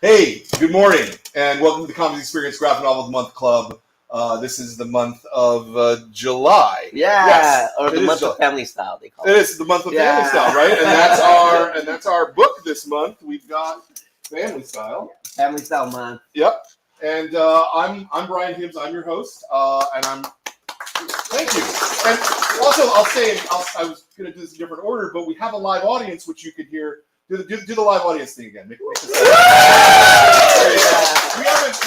Hey, good morning, and welcome to the Comics Experience Graphic Novel of the Month Club. This is the month of July. Yeah, yes, or the month of family style, they call it. It is the month of family style, right? And that's our book this month. We've got Family Style. Family Style Month. Yep. And I'm Brian Hibbs. I'm your host, and I'm. Thank you. And also, I'll say I was going to do this in a different order, but we have a live audience, which you could hear. Do the live audience thing again. Make this we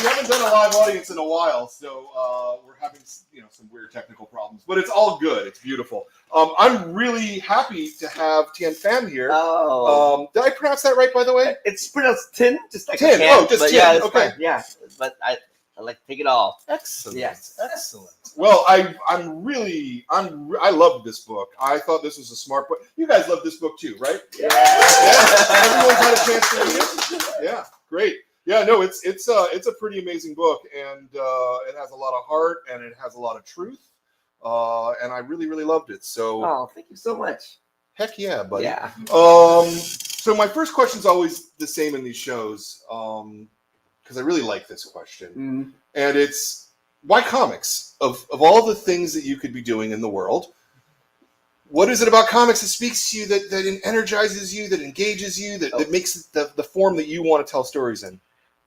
haven't done a live audience in a while, so we're having some weird technical problems, but it's all good. It's beautiful. I'm really happy to have PHAM here. Oh, did I pronounce that right, by the way? it's pronounced tin, just like tin. A can, just tin. Yeah, it's okay. fine. Yeah, but I like to take it all. Excellent. Yes, excellent. Well, I loved this book. I thought this was a smart book. You guys love this book too, right? Yeah. Everyone's had a chance to read it. Yeah, great. Yeah, no, it's a pretty amazing book, and it has a lot of heart and it has a lot of truth, and I really loved it. So, oh, thank you so much. Heck yeah, buddy. Yeah. So my first question is always the same in these shows, because I really like this question, and it's why comics? Of all the things that you could be doing in the world, what is it about comics that speaks to you, that energizes you, that engages you, that makes it the form that you want to tell stories in?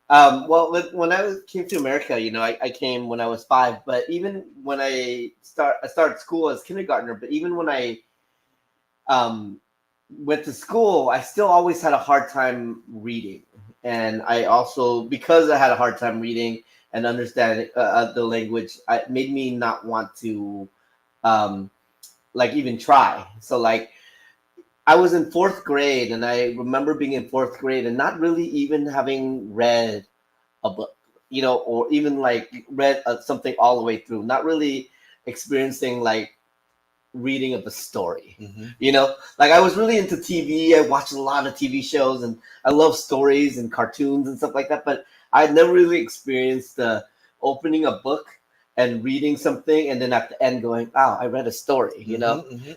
Well, when I came to America, I came when I was 5. But even when I started school as kindergartner. But even when I went to school, I still always had a hard time reading, and I also, because I had a hard time reading and understanding the language, it made me not want to even try. So I was in 4th grade, and I remember being in 4th grade and not really even having read a book, or even read something all the way through, not really experiencing reading of the story. I was really into TV. I watched a lot of TV shows, and I love stories and cartoons and stuff like that, but I'd never really experienced opening a book and reading something, and then at the end going, "Wow, I read a story,"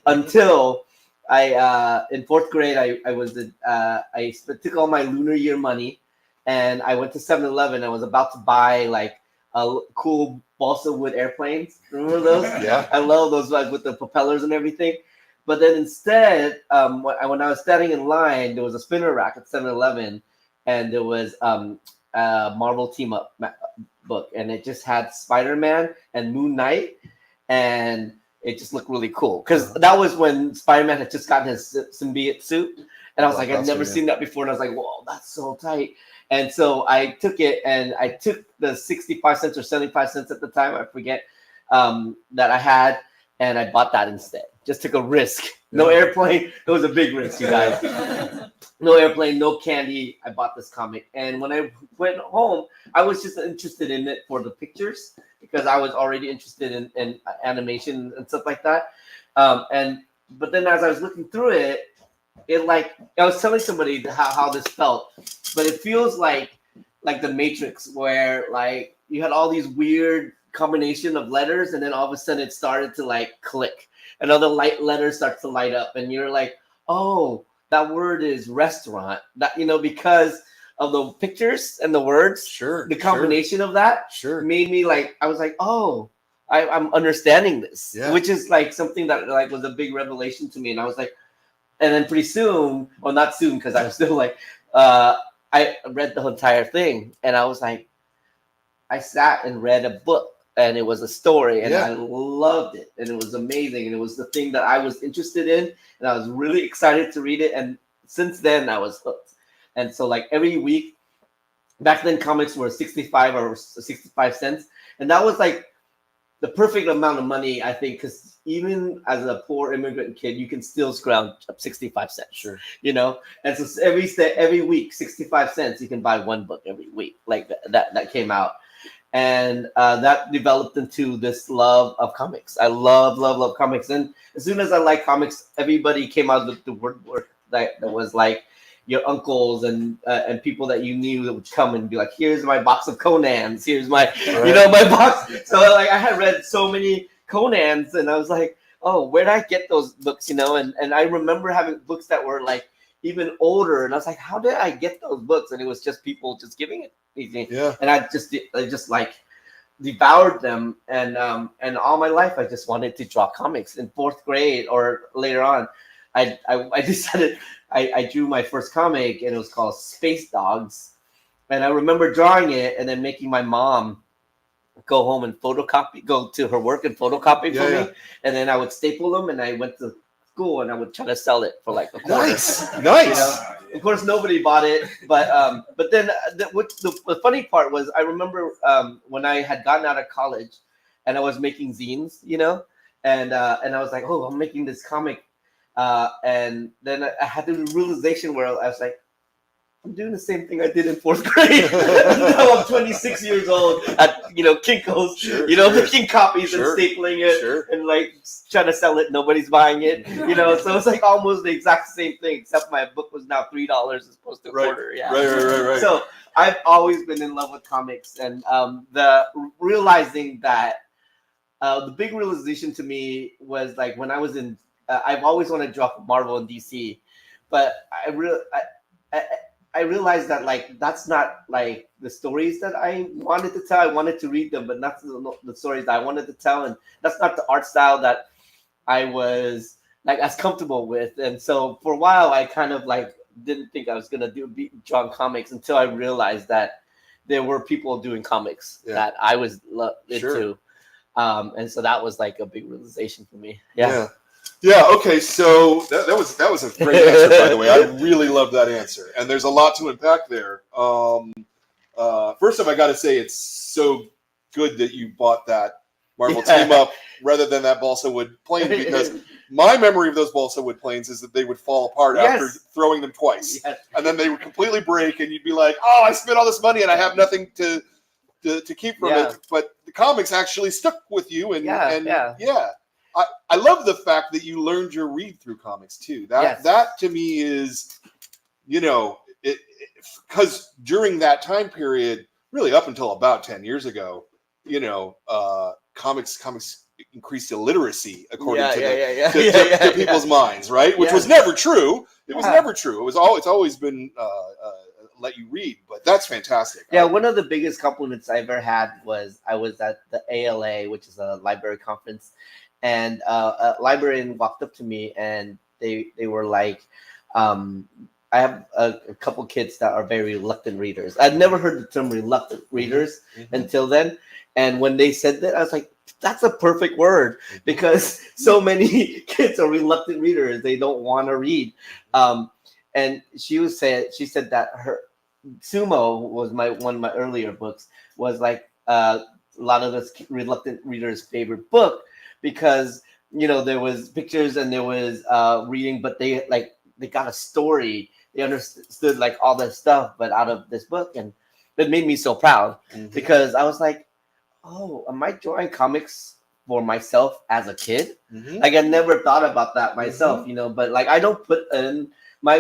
until I in 4th grade, I took all my lunar year money, and I went to 7-Eleven. I was about to buy a cool balsa wood airplanes. Remember those? Yeah. I love those, with the propellers and everything. But then instead, when I was standing in line, there was a spinner rack at 7-Eleven, and there was Marvel Team Up book, and it just had Spider-Man and Moon Knight, and it just looked really cool because that was when Spider-Man had just gotten his symbiote suit, and I was like, I've never seen that before, and I was like, whoa, that's so tight. And so I took it, and I took the 65 cents or 75 cents at the time, I forget, that I had, and I bought that instead. Just took a risk. No airplane. It was a big risk, you guys. No airplane, no candy. I bought this comic. And when I went home, I was just interested in it for the pictures because I was already interested in animation and stuff like that. But then as I was looking through it, I was telling somebody how this felt, but it feels like the Matrix, where you had all these weird combination of letters, and then all of a sudden it started to click, and other letters start to light up, and you're like, oh, that word is restaurant. That because of the pictures and the words, sure, the combination of that made me I was like, oh, I'm understanding this, which is something that was a big revelation to me, and I was like. And then pretty soon, well, not soon, because I was still I read the entire thing, and I was like, I sat and read a book, and it was a story, and I loved it, and it was amazing, and it was the thing that I was interested in, and I was really excited to read it, and since then, I was hooked. And so, every week, back then, comics were 65 or 65 cents, and that was the perfect amount of money, I think, because even as a poor immigrant kid, you can still scrounge up 65 cents. Sure. And so every week, 65 cents, you can buy one book every week, that came out. And that developed into this love of comics. I love comics. And as soon as I liked comics, everybody came out with the word that was your uncles and people that you knew that would come and be like, here's my box of Conans, here's my my box. So I had read so many Conans, and I was like, oh, where did I get those books? And I remember having books that were even older, and I was like, how did I get those books? And it was just people just giving it me. Yeah. And I just like devoured them, and all my life I just wanted to draw comics. In fourth grade or later on, I decided I drew my first comic, and it was called Space Dogs. And I remember drawing it and then making my mom go home and go to her work and photocopy for me. And then I would staple them, and I went to school and I would try to sell it for like a quarter. Nice. You know? Of course, nobody bought it, but then the funny part was, I remember when I had gotten out of college and I was making zines, you know, and I was like, oh, I'm making this comic, and then I had the realization where I was like, I'm doing the same thing I did in fourth grade. Now I'm 26 years old at Kinko's, making copies and stapling it and like trying to sell it. Nobody's buying it, So it's like almost the exact same thing, except my book was now $3 as opposed to a quarter. Yeah, right. So I've always been in love with comics, and the realizing that the big realization to me was like when I was in. I've always wanted to draw for Marvel and DC, but I realized that like that's not like the stories that I wanted to tell. I wanted to read them, but not the stories that I wanted to tell, and that's not the art style that I was like as comfortable with. And so for a while, I kind of like didn't think I was gonna be drawing comics until I realized that there were people doing comics that I was into, and so that was like a big realization for me. Yeah. Okay. So that was a great answer, by the way. I really love that answer, and there's a lot to unpack there. First off, I got to say it's so good that you bought that Marvel team up rather than that balsa wood plane, because my memory of those balsa wood planes is that they would fall apart after throwing them twice, and then they would completely break, and you'd be like, "Oh, I spent all this money and I have nothing to keep from it." But the comics actually stuck with you, and I love the fact that you learned your read through comics too. That to me is, because during that time period, really up until about 10 years ago, comics increased illiteracy according to people's minds, right? Which was never true. It was never true. It's always been let you read, but that's fantastic. Yeah, one of the biggest compliments I ever had was I was at the ALA, which is a library conference. And a librarian walked up to me, and they were like, I have a couple kids that are very reluctant readers. I'd never heard the term reluctant readers until then. And when they said that, I was like, that's a perfect word, because so many kids are reluctant readers. They don't want to read. And she said that her Sumo was one of my earlier books, was like a lot of this reluctant readers' favorite book, because there was pictures and there was reading, but they got a story. They understood like all that stuff, but out of this book, and it made me so proud because I was like, oh, am I drawing comics for myself as a kid? Like I never thought about that myself, but like I don't put in my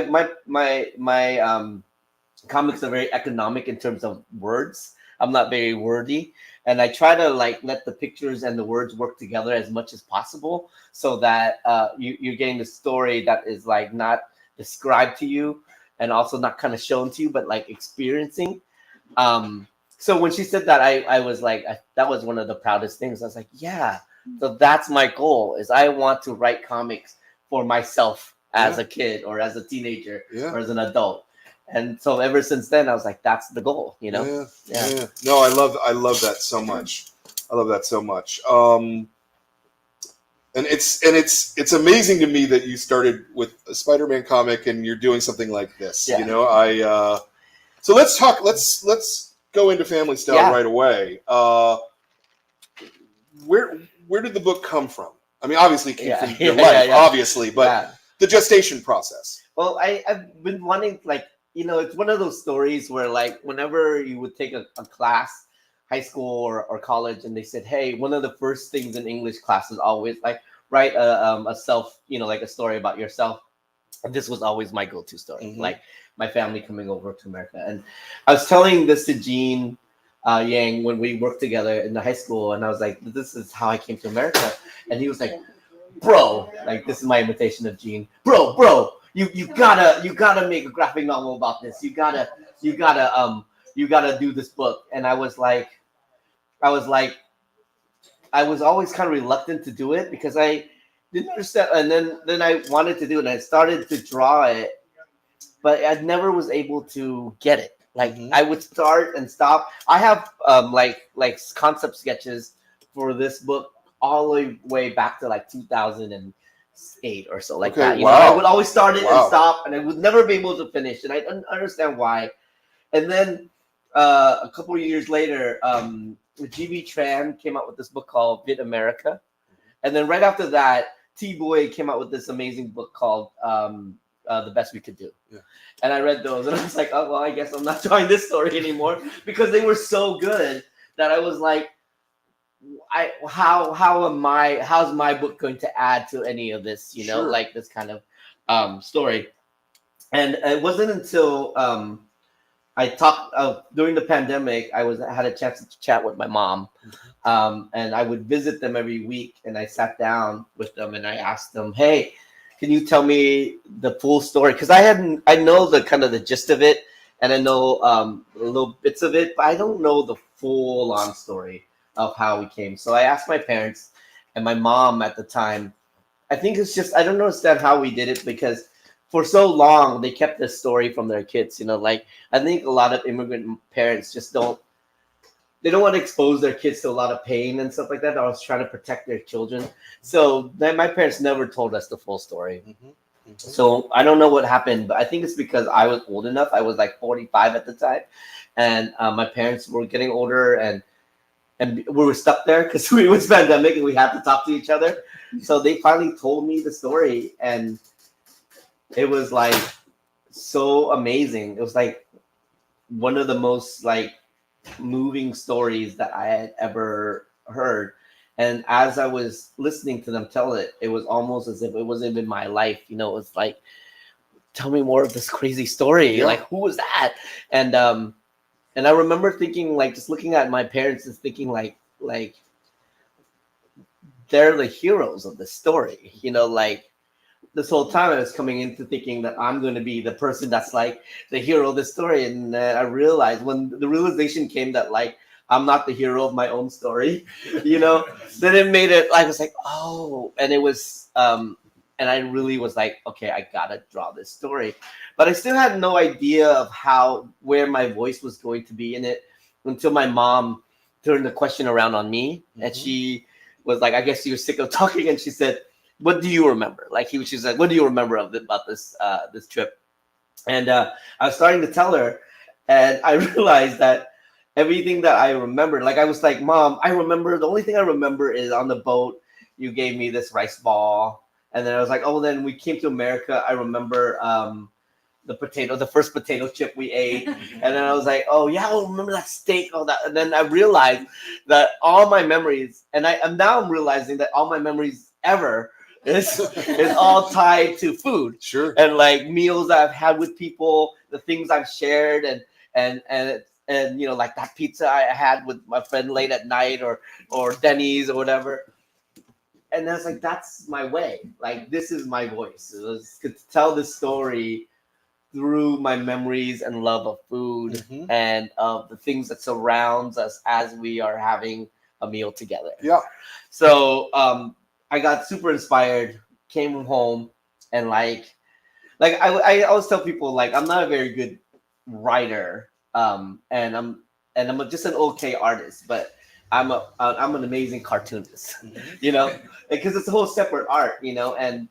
comics are very economic in terms of words. I'm not very wordy. And I try to like let the pictures and the words work together as much as possible, so that you're getting the story that is like not described to you and also not kind of shown to you, but like experiencing. So when she said that, I was like, that was one of the proudest things. I was like, yeah, so that's my goal, is I want to write comics for myself as a kid or as a teenager or as an adult. And so ever since then, I was like, that's the goal, Yeah. No, I love that so much. And it's amazing to me that you started with a Spider-Man comic and you're doing something like this. So let's talk. Let's go into Family Style right away. Where did the book come from? I mean, obviously it came from your life, obviously, but the gestation process. Well, I've been wanting, like, it's one of those stories where, like, whenever you would take a class, high school or college, and they said, hey, one of the first things in English class is always, like, write a self, like a story about yourself. And this was always my go-to story, like my family coming over to America. And I was telling this to Gene Yang when we worked together in the high school, and I was like, this is how I came to America. And he was like, bro, like, this is my imitation of Gene. Bro, you gotta make a graphic novel about this. You gotta do this book. And I was like, I was always kind of reluctant to do it because I didn't understand. And then I wanted to do it, and I started to draw it, but I never was able to get it. Like I would start and stop. I have like concept sketches for this book all the way back to like 2008 or so, like that. You know, I would always start it and stop, and I would never be able to finish, and I didn't understand why. And then a couple of years later, GB Tran came out with this book called Vid America, and then right after that, T Boy came out with this amazing book called The Best We Could Do. Yeah. And I read those, and I was like, oh well, I guess I'm not drawing this story anymore because they were so good that I was like, how's my book going to add to any of this? You know, like this kind of story. And it wasn't until I talked during the pandemic. I had a chance to chat with my mom, and I would visit them every week. And I sat down with them and I asked them, "Hey, can you tell me the full story?" Because I know the kind of the gist of it, and I know little bits of it, but I don't know the full on story of how we came. So I asked my parents and my mom at the time. I think it's just I don't understand how we did it because for so long they kept this story from their kids. You know, like I think a lot of immigrant parents just don't want to expose their kids to a lot of pain and stuff like that. I was trying to protect their children. So my parents never told us the full story. So I don't know what happened, but I think it's because I was old enough. I was like 45 at the time. And my parents were getting older and we were stuck there because it was pandemic and we had to talk to each other. So they finally told me the story and it was like so amazing. It was like one of the most like moving stories that I had ever heard. And as I was listening to them tell it, it was almost as if it wasn't in my life. You know, it was like, tell me more of this crazy story. Like, who was that? And I remember thinking, like, just looking at my parents and thinking, like they're the heroes of the story. You know, like this whole time I was coming into thinking that I'm going to be the person that's like the hero of the story. And I realized when the realization came that like, I'm not the hero of my own story, you know, then it made it, I was like, oh, and it was, and I really was like, okay, I gotta draw this story. But I still had no idea of where my voice was going to be in it until my mom turned the question around on me. And she was like, I guess you're sick of talking. And she said, what do you remember? Like she's like, what do you remember about this trip? And I was starting to tell her, and I realized that everything that I remember, like I was like, Mom, I remember, the only thing I remember is on the boat, you gave me this rice ball. And then I was like, oh, then we came to America. I remember the first potato chip we ate. And then I was like, oh yeah, I remember that steak, all that. And then I realized that all my memories, and now I'm realizing that all my memories ever is all tied to food. Sure. And like meals that I've had with people, the things I've shared and you know, like that pizza I had with my friend late at night or Denny's or whatever. And I was like, that's my way. Like, this is my voice. It was to tell this story through my memories and love of food and of the things that surrounds us as we are having a meal together. Yeah. So I got super inspired, came home, and like I always tell people, like, I'm not a very good writer. And I'm just an okay artist, but I'm an amazing cartoonist, you know, because it's a whole separate art, you know, and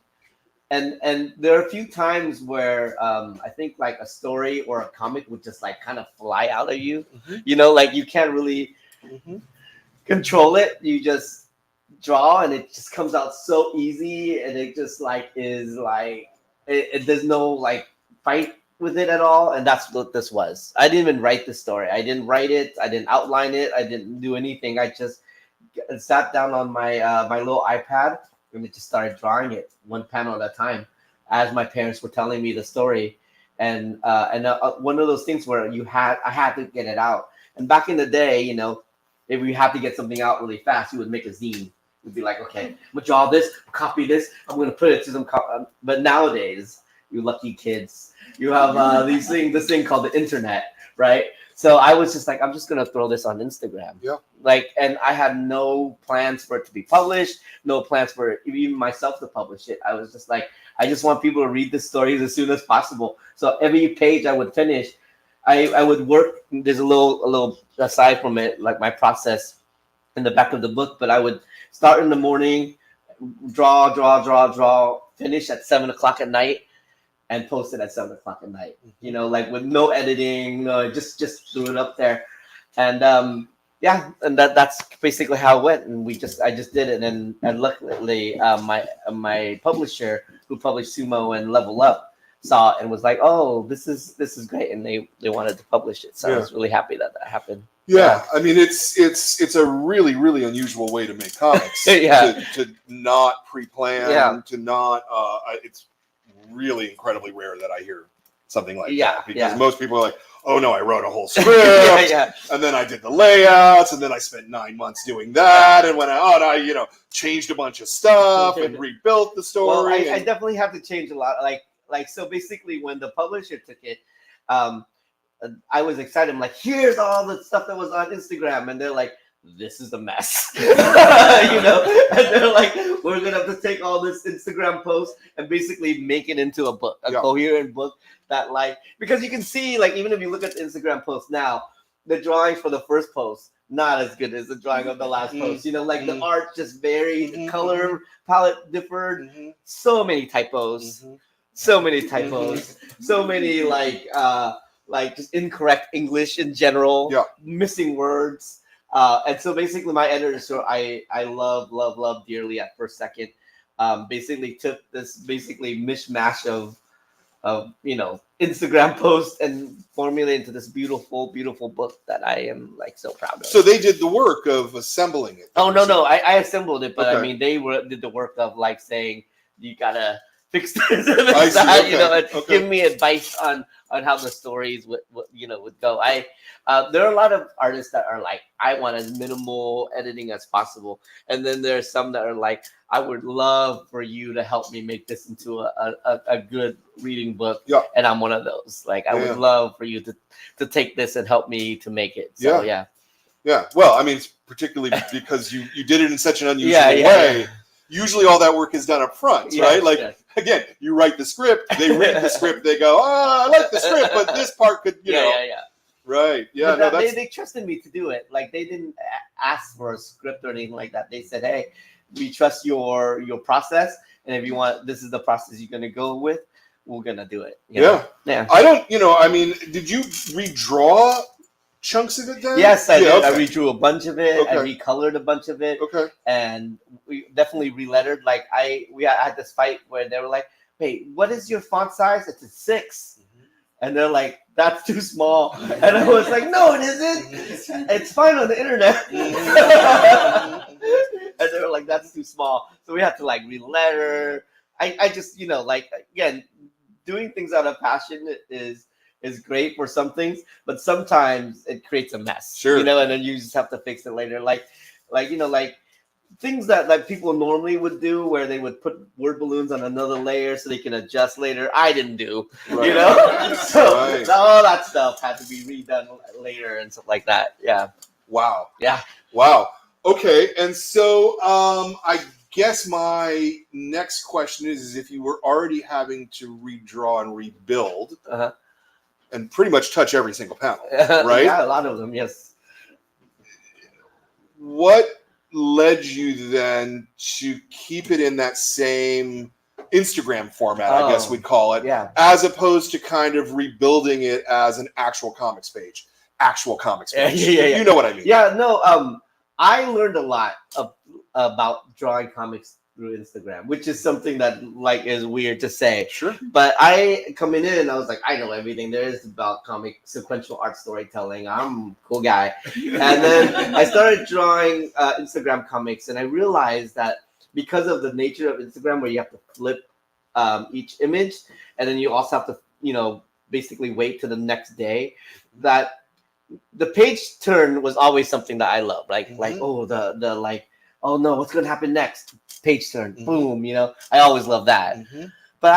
there are a few times where I think like a story or a comic would just like kind of fly out of you, you know, like you can't really control it. You just draw and it just comes out so easy, and it just like is like there's no like fight with it at all. And that's what this was. I didn't even write the story. I didn't write it. I didn't outline it. I didn't do anything. I just sat down on my my little iPad and just started drawing it one panel at a time as my parents were telling me the story. And one of those things where I had to get it out. And back in the day, you know, if we had to get something out really fast, you would make a zine. You'd be like, okay, I'm gonna draw this, copy this, I'm gonna put it to some. But nowadays, You lucky kids. You have this thing called the internet, right? So I was just like, I'm just gonna throw this on Instagram. Yeah. Like, and I had no plans for it to be published, no plans for even myself to publish it. I was just like, I just want people to read the stories as soon as possible. So every page I would finish, I would work. There's a little aside from it, like my process in the back of the book, but I would start in the morning, draw, finish at 7 o'clock at night, and post it at 7 o'clock at night. You know, like with no editing, just threw it up there, and and that's basically how it went. And I just did it, and luckily my publisher who published Sumo and Level Up saw it and was like, oh, this is great, and they wanted to publish it. So I was really happy that happened. Yeah, I mean it's a really, really unusual way to make comics. to not pre-plan, to not it's really incredibly rare that I hear something like that, because most people are like, oh no, I wrote a whole script, and then I did the layouts, and then I spent 9 months doing that, and when I changed a bunch of stuff and rebuilt the story. Well, I definitely have to change a lot. Like so basically when the publisher took it, I was excited. I'm like, here's all the stuff that was on Instagram, and they're like, this is a mess, and they're like, we're gonna have to take all this Instagram post and basically make it into a book, a coherent book that, like, because you can see, like, even if you look at the Instagram post now, the drawing for the first post not as good as the drawing of the last post. The art just varied, the color palette differed, so many typos, so many like just incorrect English in general, missing words. And so basically my editor, so I love dearly at First Second, basically took this mishmash of Instagram posts and formulated into this beautiful book that I am like so proud of. So they did the work of assembling it. Oh no, I assembled it, but I mean they did the work of like saying you gotta fix this and that, and give me advice on how the stories would go. There are a lot of artists that are like, I want as minimal editing as possible, and then there are some that are like, I would love for you to help me make this into a good reading book. And I'm one of those. Like, I would love for you to take this and help me to make it. So yeah. Well, I mean, particularly because you did it in such an unusual way. Usually all that work is done up front, right? Like, again, you write the script, they read the script, they go, I like the script, but this part could, Right. Yeah. But they trusted me to do it. Like, they didn't ask for a script or anything like that. They said, hey, we trust your process, and if you want, this is the process you're going to go with, we're going to do it. Yeah. I don't, I mean, did you redraw chunks of it then? Yes, I did. I redrew a bunch of it. I recolored a bunch of it. And we definitely relettered. Like, we had this fight where they were like, wait, what is your font size? It's a 6. And they're like, that's too small. And I was like, no, it isn't. It's fine on the internet. And they were like, that's too small. So we had to like reletter. I just, like, again, doing things out of passion is great for some things, but sometimes it creates a mess. Sure. And then you just have to fix it later. Like things that like people normally would do, where they would put word balloons on another layer so they can adjust later. I didn't do, so all that stuff had to be redone later and stuff like that. Yeah. Wow. Yeah. Wow. Okay. And so I guess my next question is if you were already having to redraw and rebuild and pretty much touch every single panel, right? Yeah, a lot of them. Yes. What led you then to keep it in that same Instagram format, I guess we'd call it, as opposed to kind of rebuilding it as an actual comics page? You know what I mean? Yeah, no, I learned a lot about drawing comics through Instagram, which is something that like is weird to say. Sure. But I coming in, I was like, I know everything there is about comic sequential art storytelling. I'm a cool guy. And then I started drawing Instagram comics, and I realized that because of the nature of Instagram, where you have to flip each image, and then you also have to, basically wait to the next day, that the page turn was always something that I love. Like, oh no, what's gonna happen next? Page turn, boom. I always love that. But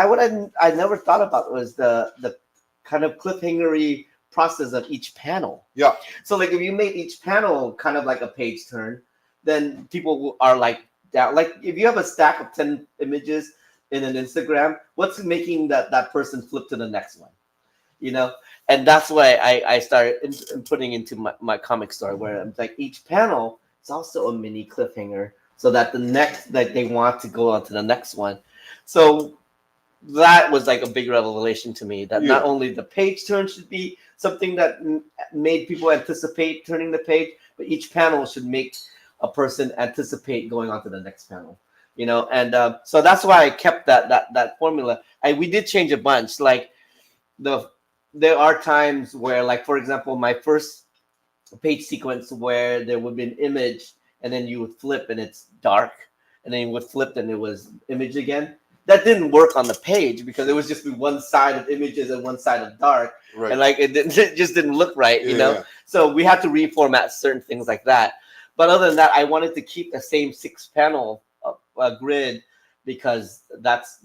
I never thought about was the kind of cliffhangery process of each panel. Yeah. So like if you made each panel kind of like a page turn, then people are like down. Like if you have a stack of 10 images in an Instagram, what's making that person flip to the next one? You know, and that's why I started putting into my comic story where I'm like each panel is also a mini cliffhanger, so that the next that they want to go on to the next one. So that was like a big revelation to me that not only the page turn should be something that made people anticipate turning the page, but each panel should make a person anticipate going on to the next panel. You know, and so that's why I kept that formula. We did change a bunch. Like there are times where, like for example, my first page sequence where there would be an image and then you would flip and it's dark, and then you would flip and it was image again. That didn't work on the page because it was just one side of images and one side of dark, Right. and like it just didn't look right, you know. Yeah. So we had to reformat certain things like that. But other than that, I wanted to keep the same 6-panel grid because that's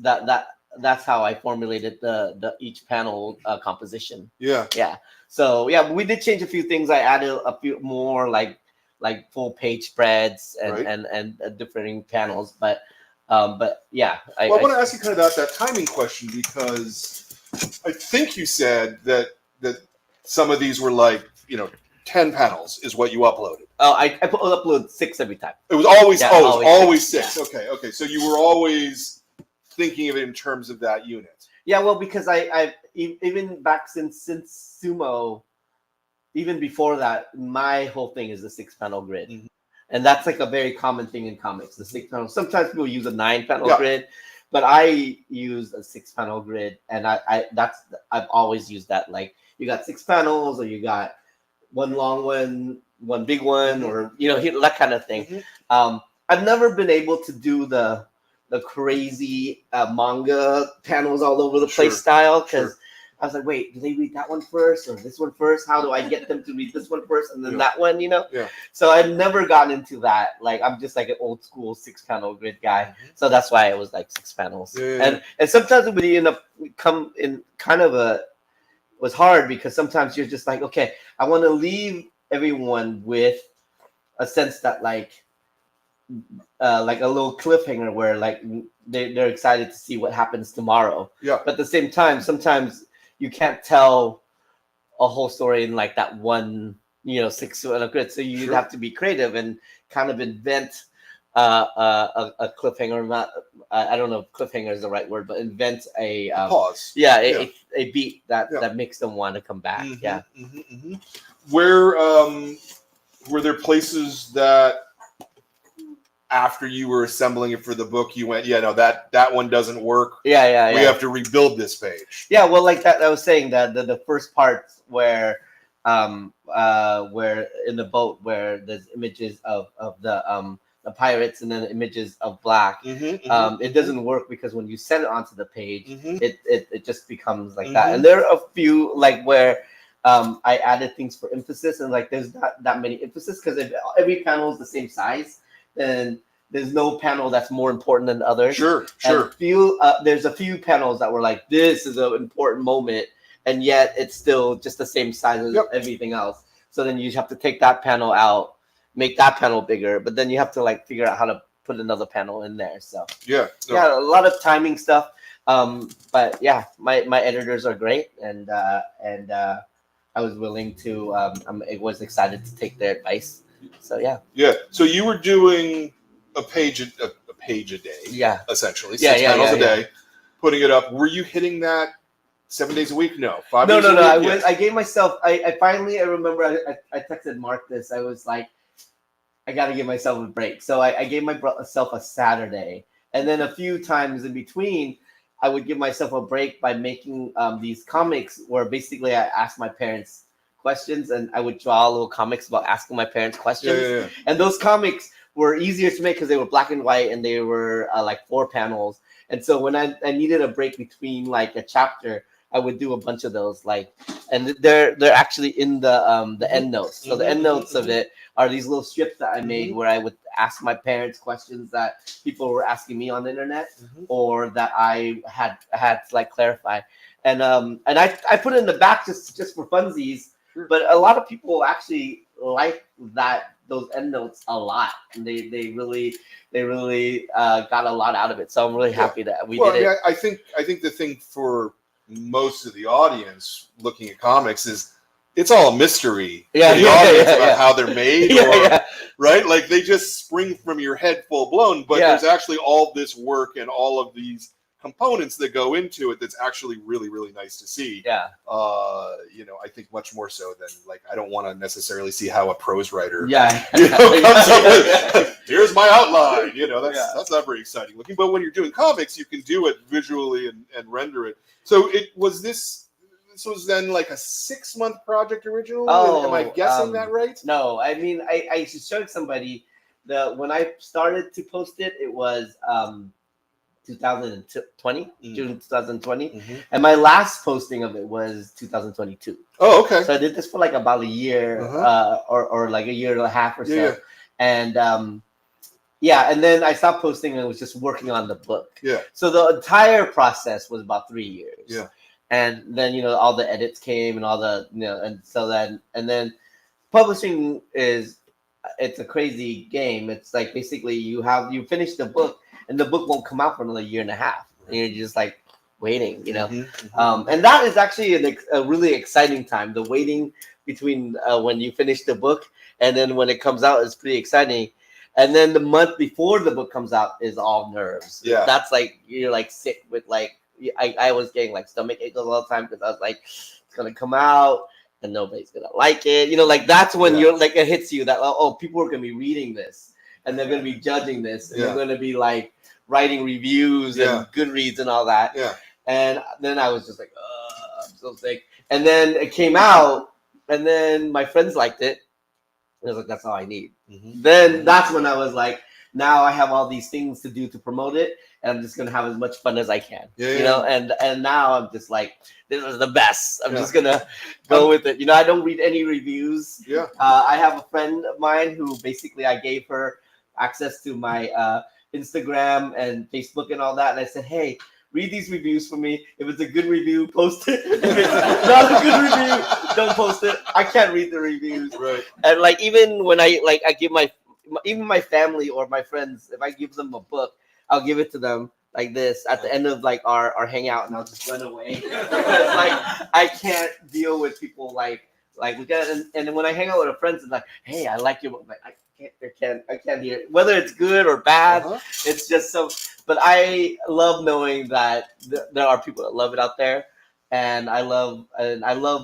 how I formulated the each panel composition. Yeah. Yeah. So yeah, but we did change a few things. I added a few more like full page spreads and Right. and different panels, but yeah. I want to ask you kind of that timing question, because I think you said that some of these were like 10 panels is what you uploaded. Oh, I upload 6 every time. It was always always 6. Yeah. Okay. So you were always thinking of it in terms of that unit. Yeah, well, because I even back since Sumo, even before that, my whole thing is the 6-panel grid. Mm-hmm. And that's like a very common thing in comics, the 6-panel. Sometimes people use a 9-panel grid, but I use a 6-panel grid, and I've always used that. Like you got 6 panels, or you got one long one, one big one, or that kind of thing. Mm-hmm. I've never been able to do the crazy manga panels all over the place style, because I was like, wait, do they read that one first or this one first? How do I get them to read this one first and then that one, Yeah. So I've never gotten into that. Like I'm just like an old school 6-panel grid guy. Mm-hmm. So that's why it was like 6 panels. Yeah. And sometimes it would end up come in kind of was hard, because sometimes you're just like, okay, I want to leave everyone with a sense that like a little cliffhanger where like they're excited to see what happens tomorrow. Yeah. But at the same time, sometimes you can't tell a whole story in like that one 6-panel grid. So you have to be creative and kind of invent a cliffhanger. Not I don't know if cliffhanger is the right word, but invent a pause. Yeah, a beat that makes them want to come back. Mm-hmm, yeah. Mm-hmm. Where were there places that after you were assembling it for the book, you went, that one doesn't work. We have to rebuild this page. Yeah, well, like that, I was saying that the first part where in the boat where there's images of the pirates and then images of Black, it doesn't work because when you send it onto the page, it just becomes like that. And there are a few like where I added things for emphasis, and like there's not that many emphasis, because if every panel is the same size, then there's no panel that's more important than others. Sure. There's a few panels that were like, this is an important moment, and yet it's still just the same size as everything else. So then you have to take that panel out, make that panel bigger, but then you have to like figure out how to put another panel in there. So yeah, a lot of timing stuff. But yeah, my editors are great, and I was willing to. I was excited to take their advice. So yeah. So you were doing a page a day. Yeah. Essentially, 6 panels a day, putting it up. Were you hitting that 7 days a week? No, 5 days a week? I gave myself. I finally. I remember. I texted Mark this. I was like, I got to give myself a break. So I gave myself a Saturday, and then a few times in between, I would give myself a break by making these comics where basically I asked my parents questions, and I would draw little comics about asking my parents questions. And those comics were easier to make because they were black and white, and they were like 4 panels. And so when I needed a break between like a chapter, I would do a bunch of those, like, and they're actually in the end notes. So the end notes of it are these little strips that I made where I would ask my parents questions that people were asking me on the internet, or that I had to like clarify. And I put it in the back just for funsies, but a lot of people actually like those end notes a lot, and they really got a lot out of it. So I'm really happy that we did it. I think the thing for most of the audience looking at comics is it's all a mystery for the audience about how they're made, right? Like they just spring from your head full blown, but there's actually all this work and all of these components that go into it that's actually really, really nice to see. Yeah. I think much more so than like I don't want to necessarily see how a prose writer comes up with, here's my outline. That's not very exciting looking. But when you're doing comics, you can do it visually and render it. So this was then like a 6-month project originally? Am I guessing that right? No, I mean I showed somebody when I started to post it, it was 2020, June 2020, and my last posting of it was 2022. Oh, okay. So I did this for like about a year, or like a year and a half or so, and and then I stopped posting and was just working on the book. Yeah. So the entire process was about 3 years. Yeah. And then all the edits came and all the and so then publishing it's a crazy game. It's like basically you finish the book, and the book won't come out for another year and a half. And you're just like waiting, and that is actually a really exciting time. The waiting between when you finish the book and then when it comes out is pretty exciting. And then the month before the book comes out is all nerves. Yeah, that's like you're like sick with like I was getting like stomach aches all the time because I was like it's gonna come out and nobody's gonna like it. Like that's when you're like it hits you that people are gonna be reading this and they're gonna be judging this and they're gonna be like writing reviews and Goodreads and all that. Yeah. And then I was just like, I'm so sick. And then it came out, and then my friends liked it. And I was like, that's all I need. Then that's when I was like, now I have all these things to do to promote it, and I'm just gonna have as much fun as I can. And now I'm just like, this is the best. I'm just gonna go with it. I don't read any reviews. Yeah. I have a friend of mine who basically I gave her access to my Instagram and Facebook and all that, and I said, hey, read these reviews for me. If it's a good review, post it. If it's not a good review, don't post it. I can't read the reviews. Right. And like even when I give my family or my friends, if I give them a book, I'll give it to them like this at the end of like our hangout, and I'll just run away. Like I can't deal with people like we got. And then when I hang out with a friend, it's like, hey, I like your book. Like, I can't hear it. Whether it's good or bad. It's just so. But I love knowing that there are people that love it out there, and I love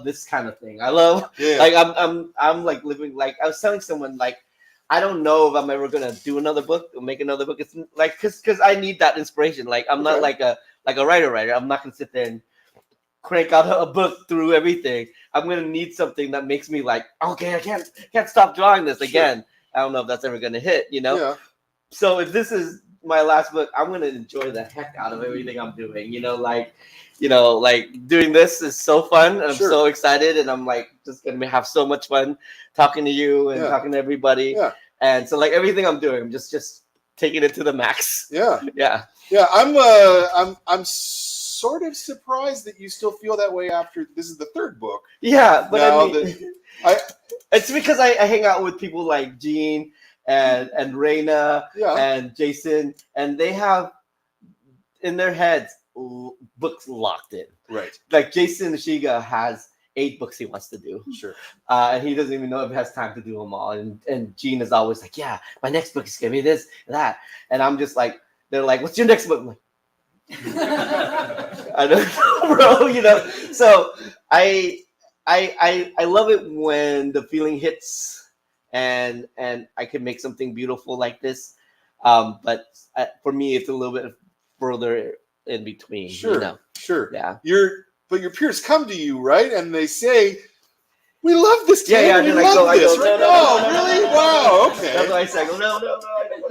this kind of thing. I love like I'm like living like I was telling someone like I don't know if I'm ever gonna do another book or make another book. It's like because I need that inspiration. Like I'm not like a writer. I'm not gonna sit there and crank out a book through everything. I'm gonna need something that makes me like, okay, I can't stop drawing this again. I don't know if that's ever gonna hit, Yeah. So if this is my last book, I'm gonna enjoy the heck out of everything I'm doing. Like doing this is so fun, and I'm so excited, and I'm like just gonna have so much fun talking to you and talking to everybody. Yeah. And so like everything I'm doing, I'm just taking it to the max. Yeah. Yeah. Yeah. I'm sort of surprised that you still feel that way after this is the third book. Yeah, but it's because I hang out with people like Gene and Raina and Jason, and they have in their heads books locked in. Right. Like Jason Shiga has 8 books he wants to do. Sure. And he doesn't even know if he has time to do them all. And Gene is always like, yeah, my next book is gonna be this and that. And I'm just like, they're like, what's your next book? I'm like, I don't know, bro. So I love it when the feeling hits and I can make something beautiful like this. But for me, it's a little bit further in between. Sure. Sure. Yeah. But your peers come to you, right? And they say, we love this. Yeah. We love this. No, really? Wow. Okay. That's why I say, no.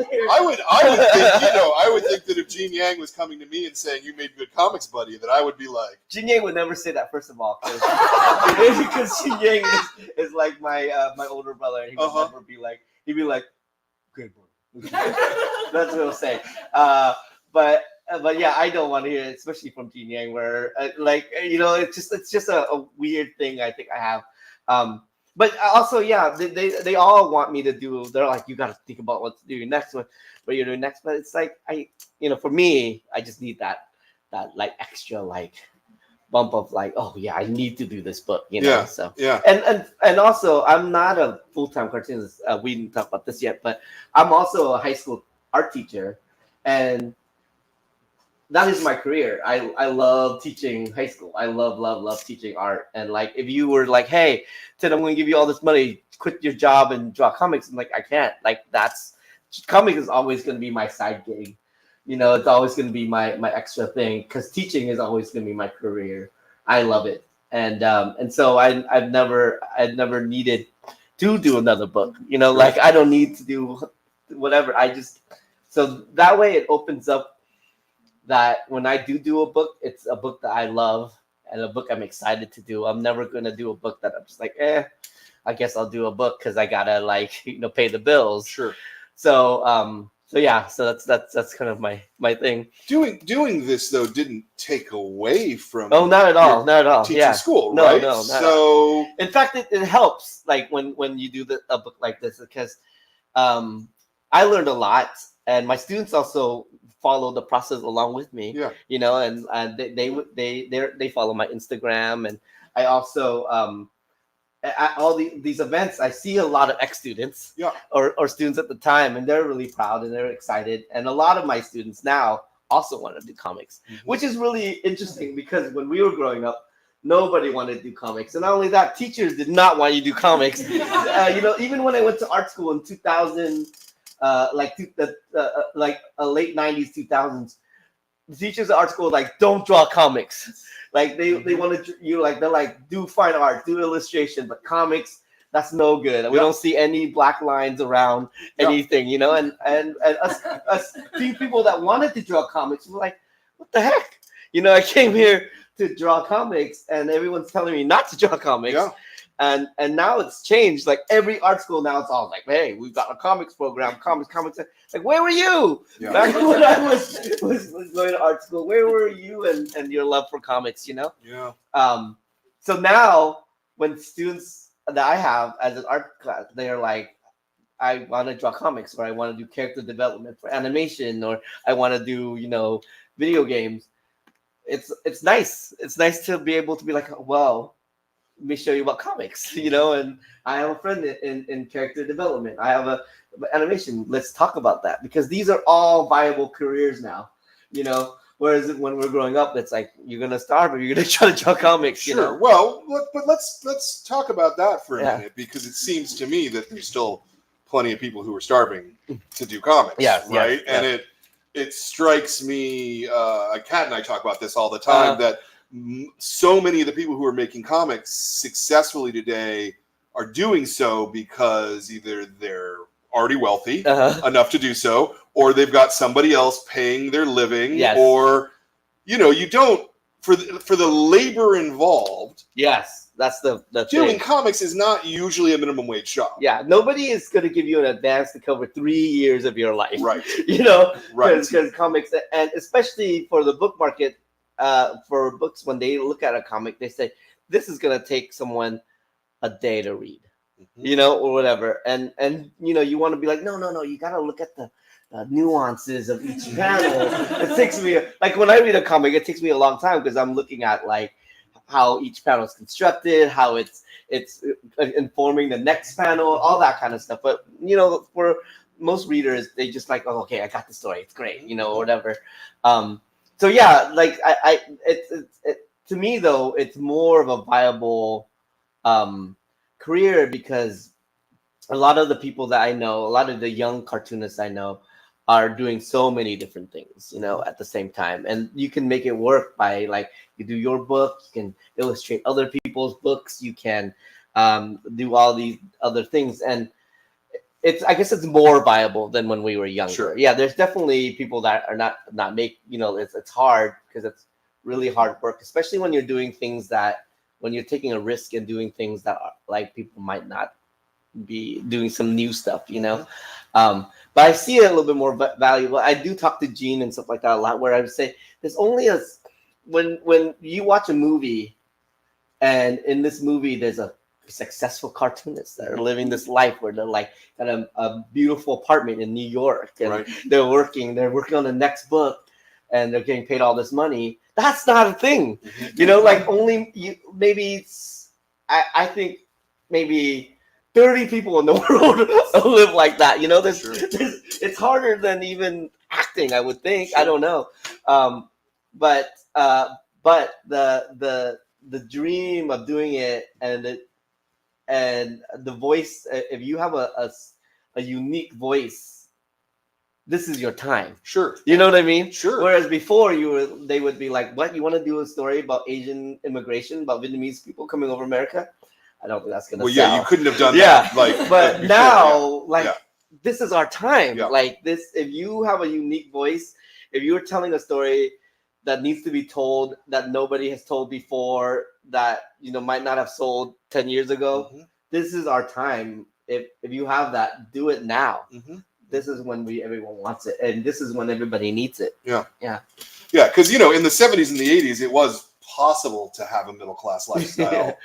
there. I would think, I would think that if Gene Yang was coming to me and saying you made good comics, buddy, that I would be like, Jin Yang would never say that, first of all, because Jin Yang is like my older brother. He would never be like, he'd be like, good boy. That's what he'll say. But yeah, I don't want to hear it, especially from Jin Yang, where it's just a weird thing I think I have. But also, yeah, they all want me to do. They're like, you got to think about what to do next, what you're doing next. But it's like for me, I just need that like extra like bump of like, oh yeah, I need to do this book, Yeah, So yeah. And also, I'm not a full-time cartoonist. We didn't talk about this yet, but I'm also a high school art teacher, and that is my career. I love teaching high school. I love teaching art. And like, if you were like, hey, Ted, I'm going to give you all this money, quit your job and draw comics. I'm like, I can't. Like, comics is always going to be my side gig. It's always going to be my extra thing, because teaching is always going to be my career. I love it. And so I've never needed to do another book. Like, I don't need to do whatever. So that way it opens up that when I do a book, it's a book that I love and a book I'm excited to do. I'm never going to do a book that I'm just like, I guess I'll do a book because I gotta pay the bills. Sure. So yeah, so that's kind of my thing. Doing this though didn't take away from. Oh, not at all. Teaching school, no, right? No. So in fact, it helps like when you do a book like this, because I learned a lot, and my students also follow the process along with me. Yeah. And they follow my Instagram, and I also at all these events, I see a lot of ex-students, or students at the time, and they're really proud and they're excited. And a lot of my students now also want to do comics, which is really interesting, because when we were growing up, nobody wanted to do comics, and not only that, teachers did not want you to do comics. Even when I went to art school in 2000. Like late 90s, 2000s, the teachers at art school were like, don't draw comics. Like they wanted you, like, they're like, do fine art, do illustration, but comics, that's no good. We don't see any black lines around anything, and us few people that wanted to draw comics were like, what the heck? I came here to draw comics and everyone's telling me not to draw comics. Yeah. And now it's changed. Like, every art school now, it's all like, hey, we've got a comics program, comics. Like, where were you? Yeah. Back when I was going to art school, where were you and your love for comics, Yeah. So now, when students that I have as an art class, they're like, I want to draw comics, or I want to do character development for animation, or I want to do, video games. It's nice. It's nice to be able to be like, well, let me show you about comics, and I have a friend in character development. I have a animation. Let's talk about that, because these are all viable careers now, whereas when we're growing up, it's like, you're going to starve or you're going to try to draw comics. Sure. Well, but let's talk about that for a minute, because it seems to me that there's still plenty of people who are starving to do comics. Right. And it strikes me, Kat and I talk about this all the time, that so many of the people who are making comics successfully today are doing so because either they're already wealthy enough to do so, or they've got somebody else paying their living, or you don't for the labor involved. Yes, that's the doing thing. Comics is not usually a minimum wage job. Yeah, nobody is going to give you an advance to cover 3 years of your life. Right. Because comics, and especially for the book market. For books, when they look at a comic, they say, this is going to take someone a day to read, or whatever. And you want to be like, no, you got to look at the nuances of each panel. It takes me, like, when I read a comic, it takes me a long time, because I'm looking at, like, how each panel is constructed, how it's informing the next panel, all that kind of stuff. But, for most readers, they just like, oh, okay, I got the story. It's great, or whatever. So yeah, like to me though, it's more of a viable career, because a lot of the people that I know, a lot of the young cartoonists I know, are doing so many different things, at the same time, and you can make it work by, like, you do your book, you can illustrate other people's books, you can do all these other things, and I guess it's more viable than when we were younger. Sure. Yeah, there's definitely people that are not make, it's hard because it's really hard work, especially when you're doing things that when you're taking a risk and doing things that are like people might not be doing some new stuff. But I see it a little bit more valuable. I do talk to Gene and stuff like that a lot, where I would say there's only when you watch a movie, and in this movie there's a successful cartoonists that are living this life where they're like got a beautiful apartment in New York, and Right. they're working on the next book, and they're getting paid all this money. That's not a thing. Like only you, maybe I think maybe 30 people in the world live like that. Sure. It's harder than even acting, I would think. Sure. I don't know. But the dream of doing it, and the voice, if you have a unique voice, this is your time. Sure. You know what I mean? Sure. Whereas before they would be like, what, you want to do a story about Asian immigration, about Vietnamese people coming over America? I don't think that's gonna sell. Yeah, you couldn't have done Yeah. that. But before, now, yeah. this is our time. Yeah. Like this, if you have a unique voice, if you're telling a story that needs to be told that nobody has told before, that might not have sold 10 years ago, this is our time. If you have that, do it now. This is when everyone wants it, and this is when everybody needs it. Yeah. Because in the 70s and the 80s, it was possible to have a middle class lifestyle.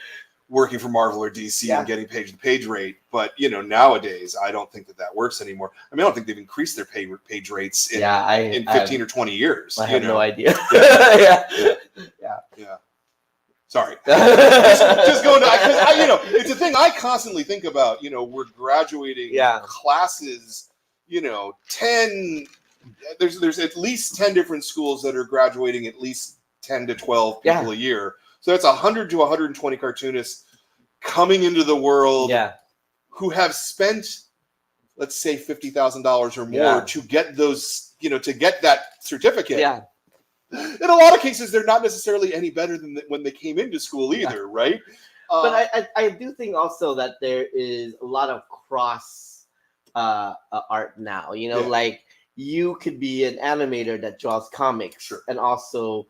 Working for Marvel or DC and getting page rate, but nowadays I don't think that works anymore. I mean, I don't think they've increased their page rates in 15 or 20 years. I have no idea. Yeah. Sorry. just going to, because it's a thing I constantly think about. We're graduating classes. 10. There's at least 10 different schools that are graduating at least 10 to 12 people a year. So that's 100 to 120 cartoonists coming into the world who have spent, let's say, $50,000 or more to get those, to get that certificate. Yeah. In a lot of cases, they're not necessarily any better than when they came into school either, right? But I do think also that there is a lot of cross art now. Like you could be an animator that draws comics and also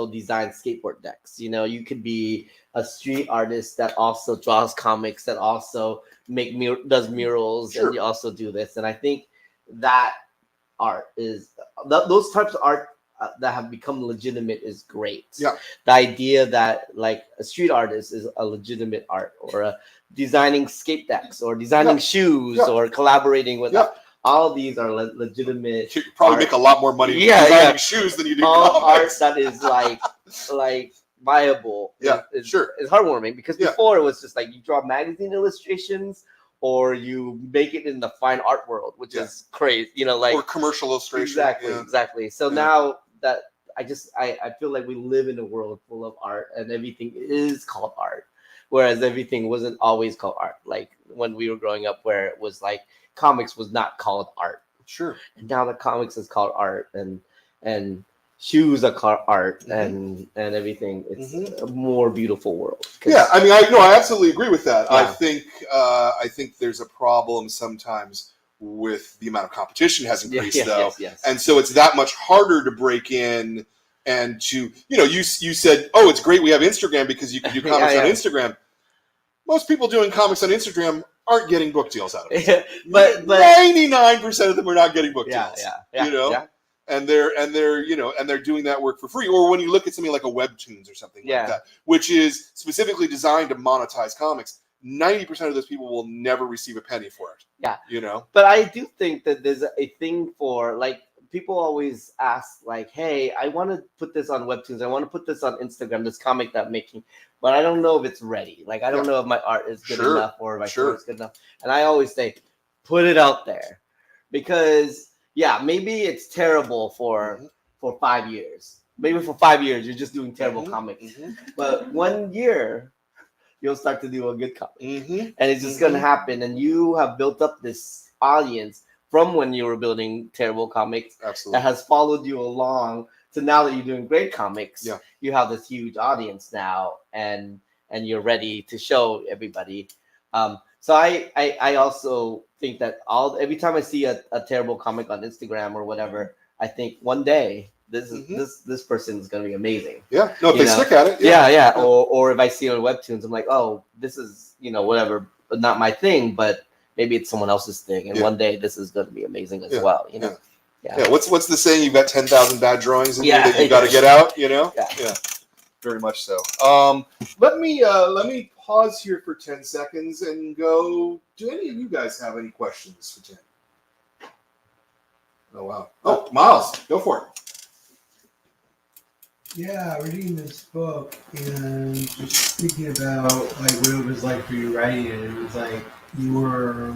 design skateboard decks. You could be a street artist that also draws comics, that also does murals, and you also do this. And I think that art is those types of art that have become legitimate is great. Yeah. The idea that like a street artist is a legitimate art, or a designing skate decks, or designing shoes, or collaborating with all of these are legitimate. You probably make a lot more money designing shoes than you do all comics. Art that is like viable. Is heartwarming, because before it was just like you draw magazine illustrations, or you make it in the fine art world, which is crazy. Or commercial illustration. Exactly. So now that I feel like we live in a world full of art, and everything is called art, whereas everything wasn't always called art. Like when we were growing up, where it was like comics was not called art. Sure. And now the comics is called art, and shoes are called art, and everything. It's a more beautiful world. Yeah, I mean, I absolutely agree with that. Yeah. I think there's a problem sometimes with the amount of competition has increased, though. Yes. And so it's that much harder to break in and to, you said, oh, it's great we have Instagram because you can do comics on Instagram. Most people doing comics on Instagram aren't getting book deals out of it. but 99% of them are not getting book deals. Yeah. And they're doing that work for free. Or when you look at something like a Webtoons or something like that, which is specifically designed to monetize comics, 90% of those people will never receive a penny for it. Yeah. But I do think that there's a thing for, like, people always ask, like, hey, I want to put this on Webtoons. I want to put this on Instagram, this comic that I'm making. But I don't know if it's ready. Like, I don't know if my art is good enough, or if my story is good enough. And I always say, put it out there. Because, maybe it's terrible for 5 years. Maybe for 5 years, you're just doing terrible comics. But 1 year, you'll start to do a good comic. And it's just going to happen. And you have built up this audience from when you were building terrible comics that has followed you along to now that you're doing great comics. You have this huge audience now, and you're ready to show everybody. So I also think that every time I see a terrible comic on Instagram or whatever, I think one day this person is gonna be amazing. Yeah. No, if You they know? stick at it. Yeah. Or if I see it on webtoons, I'm like, oh, this is whatever, not my thing, but maybe it's someone else's thing, and one day this is gonna be amazing as well. Yeah. What's the saying? You've got 10,000 bad drawings in you that you got to get out. Yeah. Very much so. Let me pause here for 10 seconds and go. Do any of you guys have any questions for Tim? Oh wow. Oh, Miles, go for it. Yeah, reading this book and just thinking about like what it was like for you writing it. It was like you were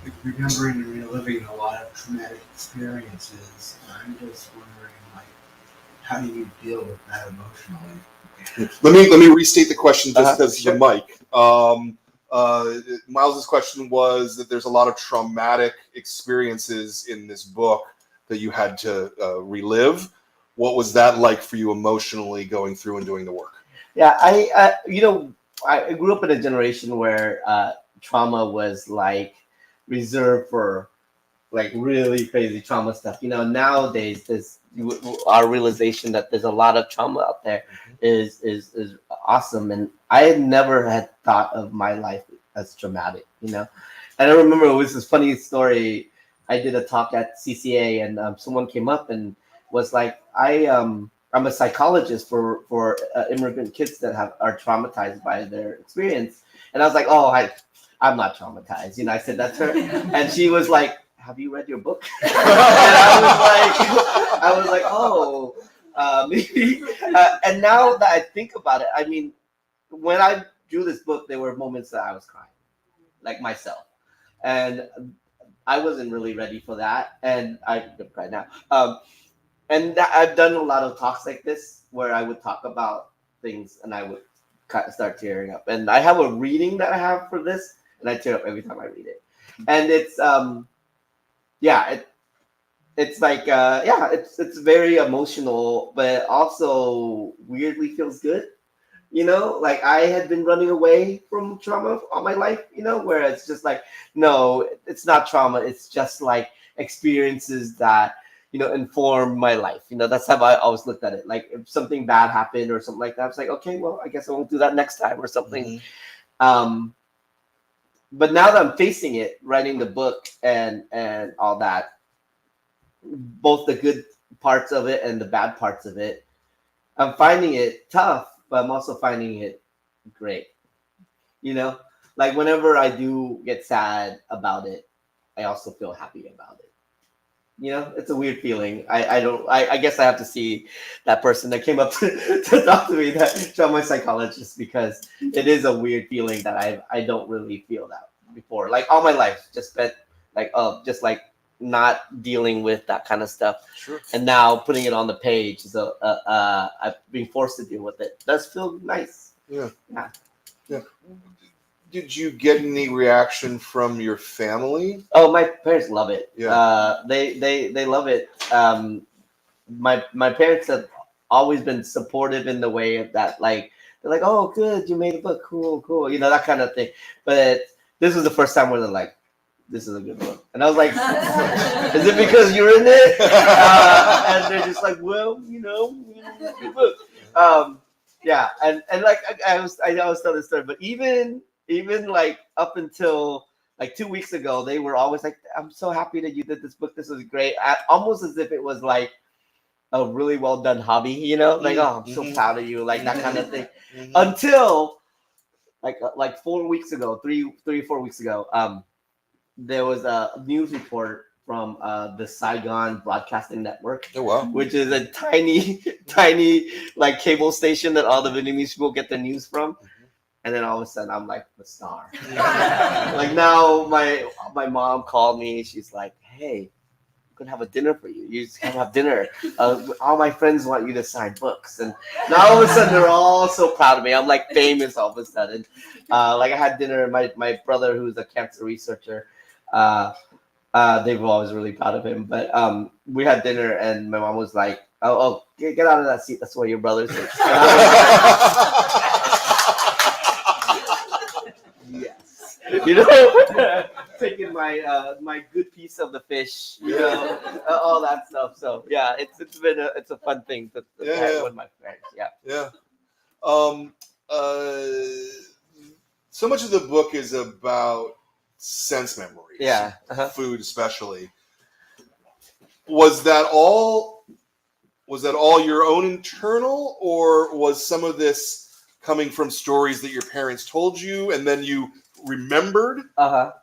like, remembering and reliving a lot of traumatic experiences. I'm just wondering, like, how do you deal with that emotionally? Let me restate the question just because Sure. the mic. Miles's question was that there's a lot of traumatic experiences in this book that you had to relive. What was that like for you emotionally going through and doing the work? Yeah, I grew up in a generation where trauma was like reserved for like really crazy trauma stuff. Nowadays there's our realization that there's a lot of trauma out there is awesome, and I had never had thought of my life as traumatic. And I remember it was this funny story. I did a talk at CCA, and someone came up and was like, I'm a psychologist for immigrant kids that are traumatized by their experience, and I was like, oh, I'm not traumatized. I said that to her, and she was like, have you read your book? And I was like, oh, maybe. And now that I think about it, I mean, when I drew this book, there were moments that I was crying, like myself, and I wasn't really ready for that, and I'm gonna cry now. And I've done a lot of talks like this where I would talk about things and I would start tearing up. And I have a reading that I have for this, and I tear up every time I read it. And it's it's like it's very emotional, but also weirdly feels good. Like I had been running away from trauma all my life. Where it's just like, no, it's not trauma. It's just like experiences that inform my life. That's how I always looked at it. Like if something bad happened or something like that, it's like, okay, well, I guess I won't do that next time or something. But now that I'm facing it, writing the book and all that, both the good parts of it and the bad parts of it, I'm finding it tough, but I'm also finding it great. Like whenever I do get sad about it, I also feel happy about it. It's a weird feeling. I guess I have to see that person that came up to talk to me, that trauma psychologist, because it is a weird feeling that I don't really feel that before. Like all my life, just spent just like not dealing with that kind of stuff. Sure. And now putting it on the page is I've been forced to deal with it. It does feel nice. Yeah. Did you get any reaction from your family? Oh, my parents love it. Yeah. They love it. My parents have always been supportive in the way of that, like they're like, oh, good, you made a book, cool, that kind of thing. But this was the first time where they're like, this is a good book, and I was like, is it because you're in it? And they're just like, well, good book. Yeah, and like I always tell this story, but even like up until like 2 weeks ago, they were always like, I'm so happy that you did this book. This was great. Almost as if it was like a really well done hobby, like, oh, I'm so proud of you, like that kind of thing. Until like 4 weeks ago, 4 weeks ago, there was a news report from the Saigon Broadcasting Network. Oh wow! Which is a tiny like cable station that all the Vietnamese people get their news from. And then all of a sudden, I'm like the star. Like now, my mom called me. She's like, "Hey, I'm gonna have a dinner for you. You just gotta have dinner. All my friends want you to sign books." And now all of a sudden, they're all so proud of me. I'm like famous all of a sudden. Like I had dinner. My brother, who's a cancer researcher, they were always really proud of him. But we had dinner, and my mom was like, "Oh, get out of that seat. That's where your brother sits." Yes. you know, taking my good piece of the fish, you know, all that stuff. So yeah, it's a fun thing to have with my parents. Yeah. Yeah. Um, uh, so much of the book is about sense memories. Yeah. Food, especially. Was that all your own internal, or was some of this coming from stories that your parents told you and then you remembered? A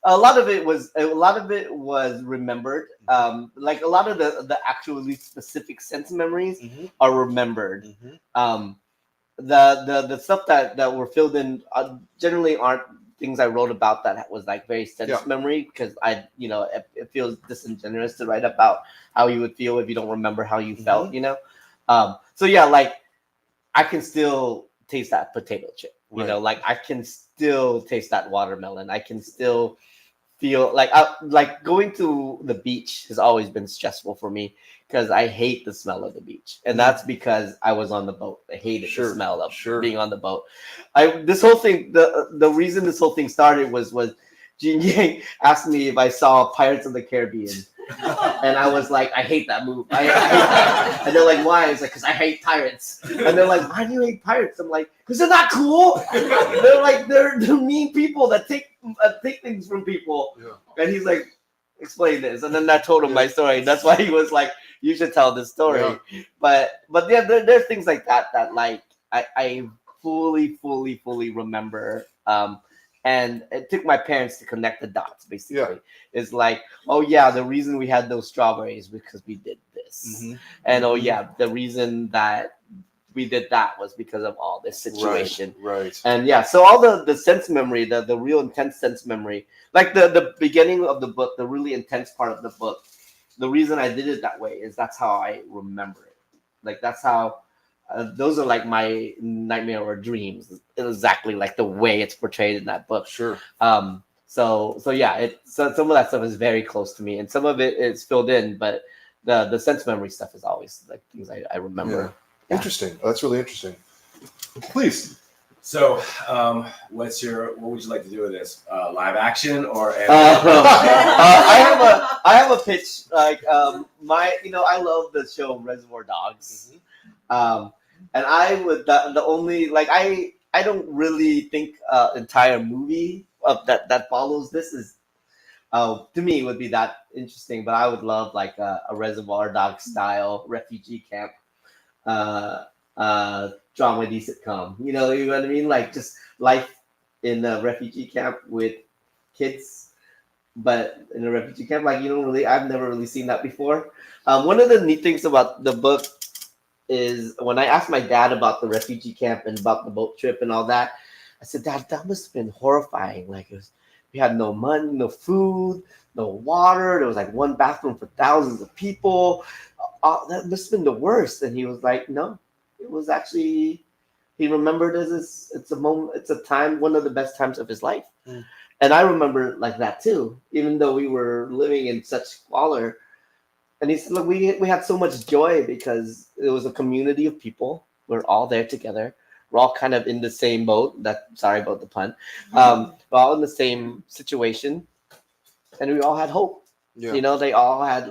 lot of it was remembered. Like a lot of the actually specific sense memories are remembered. The stuff that were filled in generally aren't things I wrote about that was like very sense memory, because it feels disingenuous to write about how you would feel if you don't remember how you felt, you know. So yeah, like I can still taste that potato chip, you know, like I can still taste that watermelon. I can still feel like going to the beach has always been stressful for me because I hate the smell of the beach, and that's because I was on the boat. I hated the smell of being on the boat. This whole thing, the reason this whole thing started was Gene Yang asked me if I saw Pirates of the Caribbean. And I was like, I hate that movie. I hate that. And they're like, why? It's like, because I hate pirates. And they're like, why do you hate pirates? I'm like, because they're not cool. They're like, they're mean people that take things from people. Yeah. And he's like, explain this. And then I told him my story. That's why he was like, you should tell this story. Yeah. But yeah, there's things like that like I fully remember. And it took my parents to connect the dots, basically. Yeah. It's like, oh, yeah, the reason we had those strawberries was because we did this. And, oh, yeah, the reason that we did that was because of all this situation. Right. And, yeah, so all the sense memory, the real intense sense memory, like the beginning of the book, the really intense part of the book, the reason I did it that way is that's how I remember it. Like, that's how... those are like my nightmare or dreams, exactly like the way it's portrayed in that book. Sure. So yeah, some of that stuff is very close to me, and some of it is filled in, but the sense memory stuff is always like things I remember. Yeah. Interesting. Oh, that's really interesting. Please. So, what would you like to do with this? Live action or? I have a pitch. Like I love the show Reservoir Dogs. And I would the only like I don't really think entire movie of that follows this is to me would be that interesting, but I would love like a Reservoir Dogs style refugee camp dramedy sitcom. You know what I mean? Like just life in a refugee camp with kids, but in a refugee camp, like I've never really seen that before. One of the neat things about the book is when I asked my dad about the refugee camp and about the boat trip and all that, I said, Dad, that must have been horrifying. Like we had no money, no food, no water. There was like one bathroom for thousands of people. That must have been the worst. And he was like, no, it was actually, he remembered as it's a moment, it's a time, one of the best times of his life. And I remember like that too, even though we were living in such squalor. And he said, look, we had so much joy because it was a community of people. We're all there together. We're all kind of in the same boat. Sorry about the pun. We're all in the same situation. And we all had hope. Yeah. They all had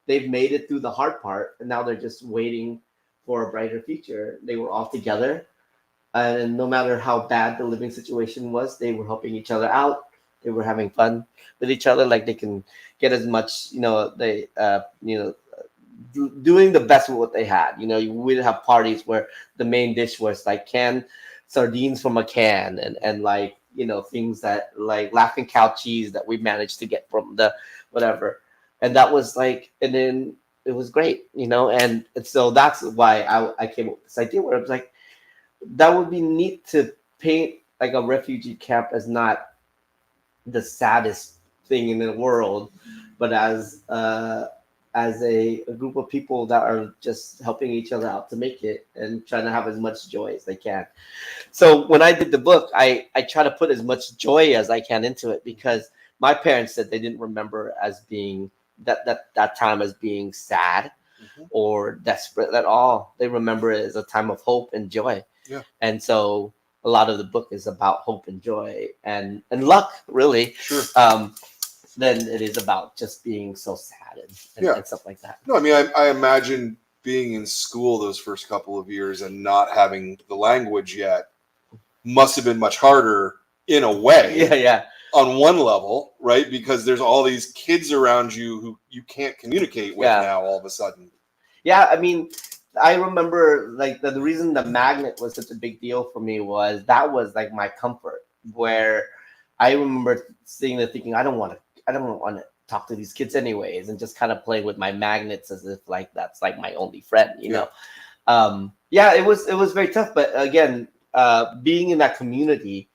they've made it through the hard part. And now they're just waiting for a brighter future. They were all together. And no matter how bad the living situation was, they were helping each other out. They were having fun with each other, like they can get as much, doing the best with what they had. You would have parties where the main dish was like canned sardines from a can and things that like Laughing Cow cheese that we managed to get from the whatever. And that was and then it was great, and so that's why I came up with this idea where I was like, that would be neat to paint like a refugee camp as not the saddest thing in the world, but as a group of people that are just helping each other out to make it and trying to have as much joy as they can. So when I did the book, I try to put as much joy as I can into it, because my parents said they didn't remember as being that time as being sad or desperate at all. They remember it as a time of hope and joy. Yeah. And so a lot of the book is about hope and joy and luck, really. Sure. Than it is about just being so sad and stuff like that. No, I mean, I imagine being in school those first couple of years and not having the language yet must have been much harder in a way. Yeah. On one level, right? Because there's all these kids around you who you can't communicate with now all of a sudden. Yeah, I mean, I remember like the reason the magnet was such a big deal for me was that was like my comfort. Where I remember sitting there thinking, I don't want to talk to these kids anyways, and just kind of play with my magnets as if like that's like my only friend, you know. It was very tough, but again, being in that community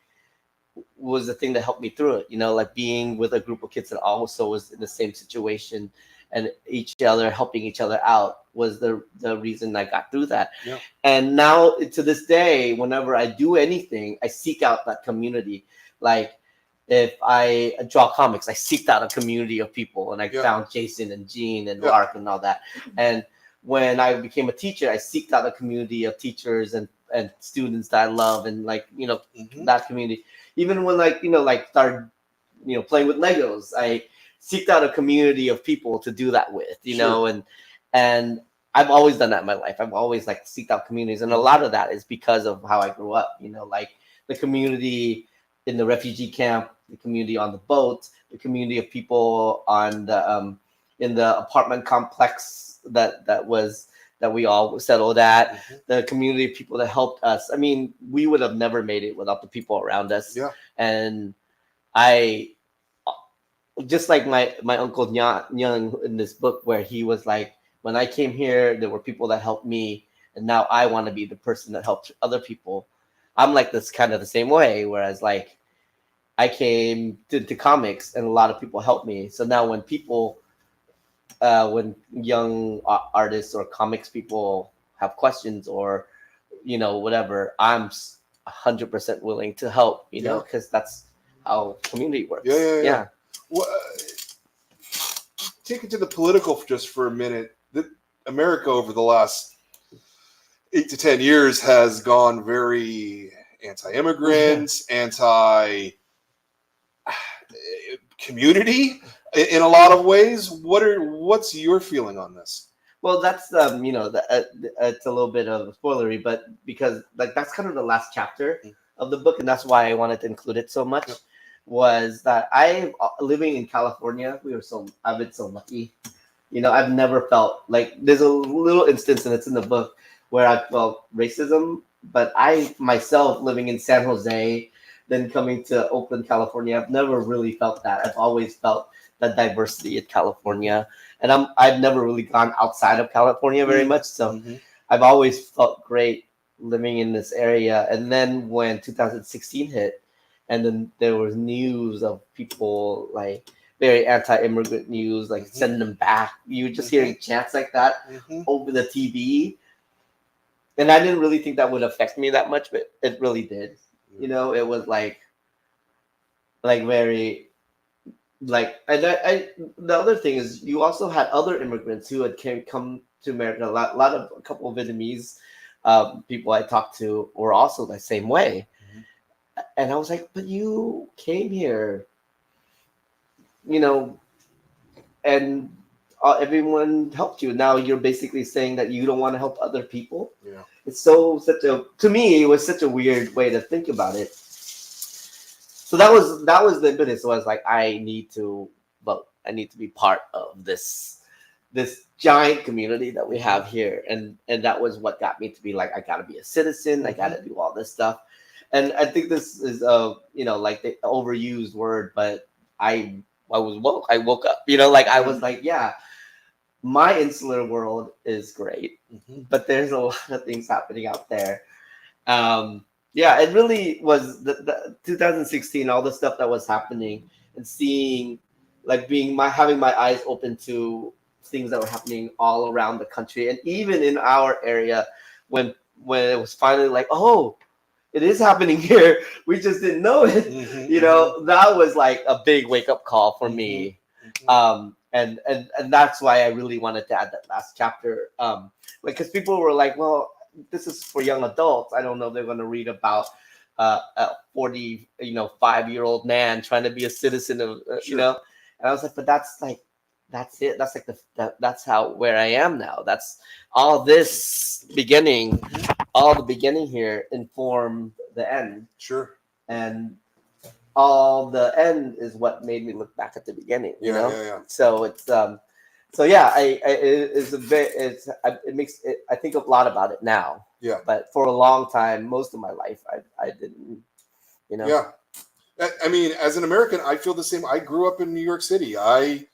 was the thing that helped me through it, you know, like being with a group of kids that also was in the same situation and helping each other out was the reason I got through that. Yeah. And now to this day, whenever I do anything, I seek out that community. Like if I draw comics, I seeked out a community of people, and I found Jason and Gene and Lark and all that. And when I became a teacher, I seeked out a community of teachers and students that I love, and like, you know, that community. Even when started, you know, playing with Legos, I seeked out a community of people to do that with, you know, and I've always done that in my life. I've always like seeked out communities, and a lot of that is because of how I grew up, you know, like the community in the refugee camp, the community on the boat, the community of people on the in the apartment complex that we all settled at, the community of people that helped us. I mean, we would have never made it without the people around us. Yeah. And I, just like my uncle Young in this book, where he was like, when I came here, there were people that helped me, and now I want to be the person that helps other people. I'm like this kind of the same way, whereas like I came to comics and a lot of people helped me. So now when people, when young artists or comics people have questions or, you know, whatever, I'm 100% willing to help, you know, because that's how community works. Yeah. Well, take it to the political just for a minute. America over the last 8 to 10 years has gone very anti-immigrant, anti-community in a lot of ways. What's your feeling on this? Well, that's you know, it's a little bit of a spoilery, but because like that's kind of the last chapter of the book, and that's why I wanted to include it so much. Was that living in California, I've been so lucky. You know, I've never felt like there's a little instance, and it's in the book, where I felt racism, but I myself living in San Jose, then coming to Oakland, California, I've never really felt that. I've always felt that diversity in California, and I've never really gone outside of California very much, so I've always felt great living in this area. And then when 2016 hit, and then there was news of people like very anti-immigrant news, like sending them back. You were just hearing chants like that over the TV. And I didn't really think that would affect me that much, but it really did. You know, it was like very, like, and the other thing is you also had other immigrants who had come to America. A couple of Vietnamese people I talked to were also the same way. And I was like, but you came here, you know, and everyone helped you. Now you're basically saying that you don't want to help other people. Yeah. It's to me, it was such a weird way to think about it. So that was the impetus. Was like, I need to vote. I need to be part of this giant community that we have here. And that was what got me to be like, I got to be a citizen. I got to do all this stuff. And I think this is you know, like the overused word, but I was woke. I woke up, you know, like I was like, yeah, my insular world is great, but there's a lot of things happening out there. Yeah, it really was the 2016, all the stuff that was happening, and seeing, like, having my eyes open to things that were happening all around the country, and even in our area, when it was finally like, oh, it is happening here. We just didn't know it. You know, that was like a big wake up call for me. And that's why I really wanted to add that last chapter. Because people were like, well, this is for young adults. I don't know if they're going to read about a 45-year-old man trying to be a citizen of Sure. And I was like, but that's it. That's like that's how where I am now. That's all this beginning, all the beginning here informed the end, Sure. and all the end is what made me look back at the beginning. Yeah. So it's so yeah, it's a bit. It makes it. I think a lot about it now. Yeah. But for a long time, most of my life, I didn't. Yeah. I mean, as an American, I feel the same. I grew up in New York City. I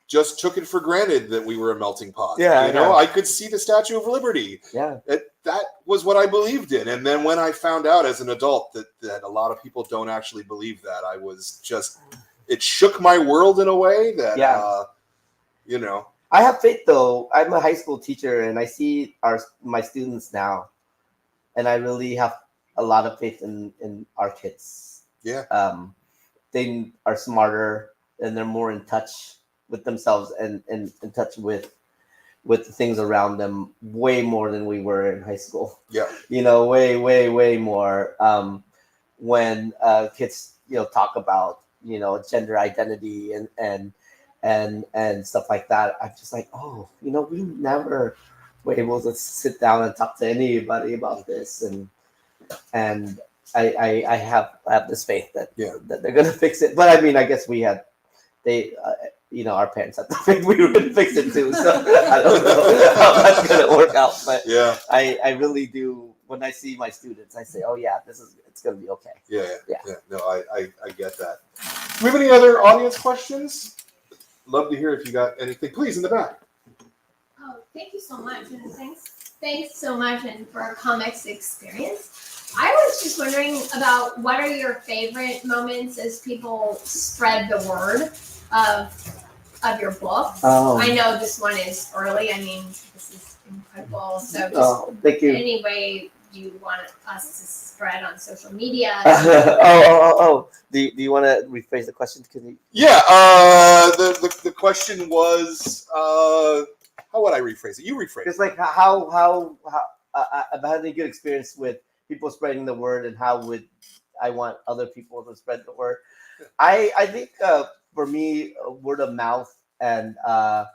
just took it for granted that we were a melting pot. Yeah, I could see the Statue of Liberty. Yeah. That was what I believed in. And then when I found out as an adult that a lot of people don't actually believe that, I was just, it shook my world in a way that, I have faith though. I'm a high school teacher and I see my students now, and I really have a lot of faith in our kids. Yeah. They are smarter and they're more in touch with themselves and in touch with the things around them way more than we were in high school. Yeah. Way more. When kids, talk about, gender identity and stuff like that, I'm just like, oh, we never were able to sit down and talk to anybody about this, and I have this faith that they're gonna fix it. But I mean, I guess our parents had to think we were gonna fix it too. So I don't know how that's gonna work out. But yeah, I really do. When I see my students, I say, oh yeah, it's gonna be okay. Yeah. No, I get that. Do we have any other audience questions? Love to hear if you got anything. Please, in the back. Oh, thank you so much, and thanks so much, and for our comics experience. I was just wondering about what are your favorite moments as people spread the word of your book. I know this one is early. I mean, this is incredible. So just thank you. any way you want us to spread on social media. Do you want to rephrase the question? Yeah. The question was, how would I rephrase it? You rephrase it. It's like how I've had a good experience with people spreading the word, and how would I want other people to spread the word? I think for me, word of mouth, and I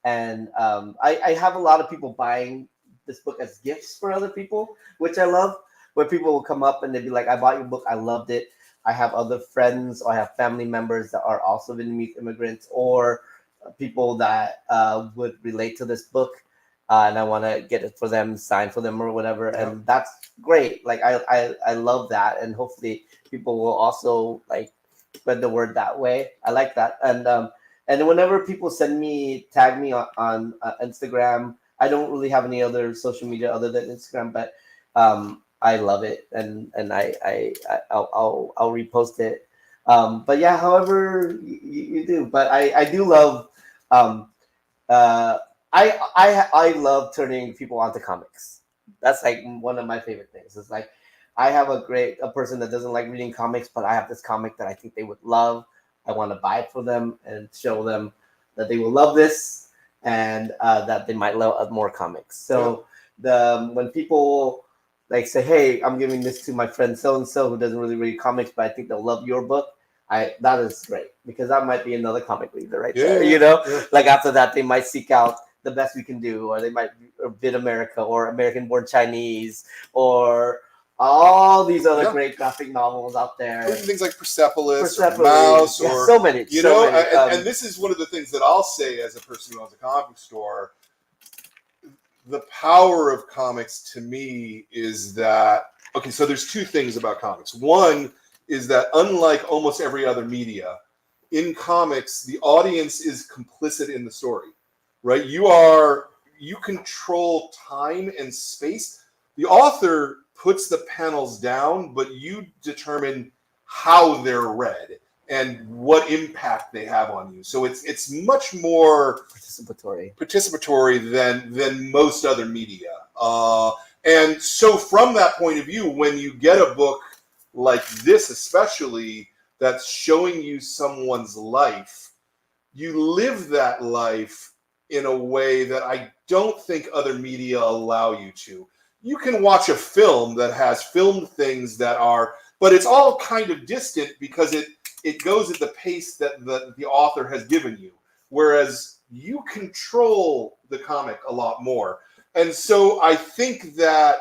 have a lot of people buying this book as gifts for other people, which I love. Where people will come up and they'd be like, "I bought your book, I loved it. I have other friends, or I have family members that are also Vietnamese immigrants, or people that would relate to this book, and I want to get it for them, sign for them, or whatever." Yeah. And that's great. Like I love that, and hopefully people will also like spread the word that way. I like that, and whenever people tag me on Instagram, I don't really have any other social media other than Instagram, but I love it, and I'll repost it. But yeah, however you do. But I do love. I love turning people onto comics. That's like one of my favorite things. It's like I have a person that doesn't like reading comics, but I have this comic that I think they would love. I want to buy it for them and show them that they will love this, and that they might love more comics. So when people like say, "Hey, I'm giving this to my friend so and so who doesn't really read comics, but I think they'll love your book," that is great, because that might be another comic reader right there. Yeah. Like after that, they might seek out The Best We Can Do, or they might Bid America, or American Born Chinese, or all these other great graphic novels out there. Even things like Persepolis or Meows, or so many. And this is one of the things that I'll say as a person who owns a comic store. The power of comics to me is that, okay, so there's two things about comics. One is that unlike almost every other media, in comics, the audience is complicit in the story, right? You control time and space. The author puts the panels down, but you determine how they're read and what impact they have on you. So it's much more participatory than most other media. And so from that point of view, when you get a book like this, especially, that's showing you someone's life, you live that life in a way that I don't think other media allow you to. You can watch a film that has filmed things that are but it's all kind of distant because it goes at the pace that the author has given you, whereas you control the comic a lot more. And so I think that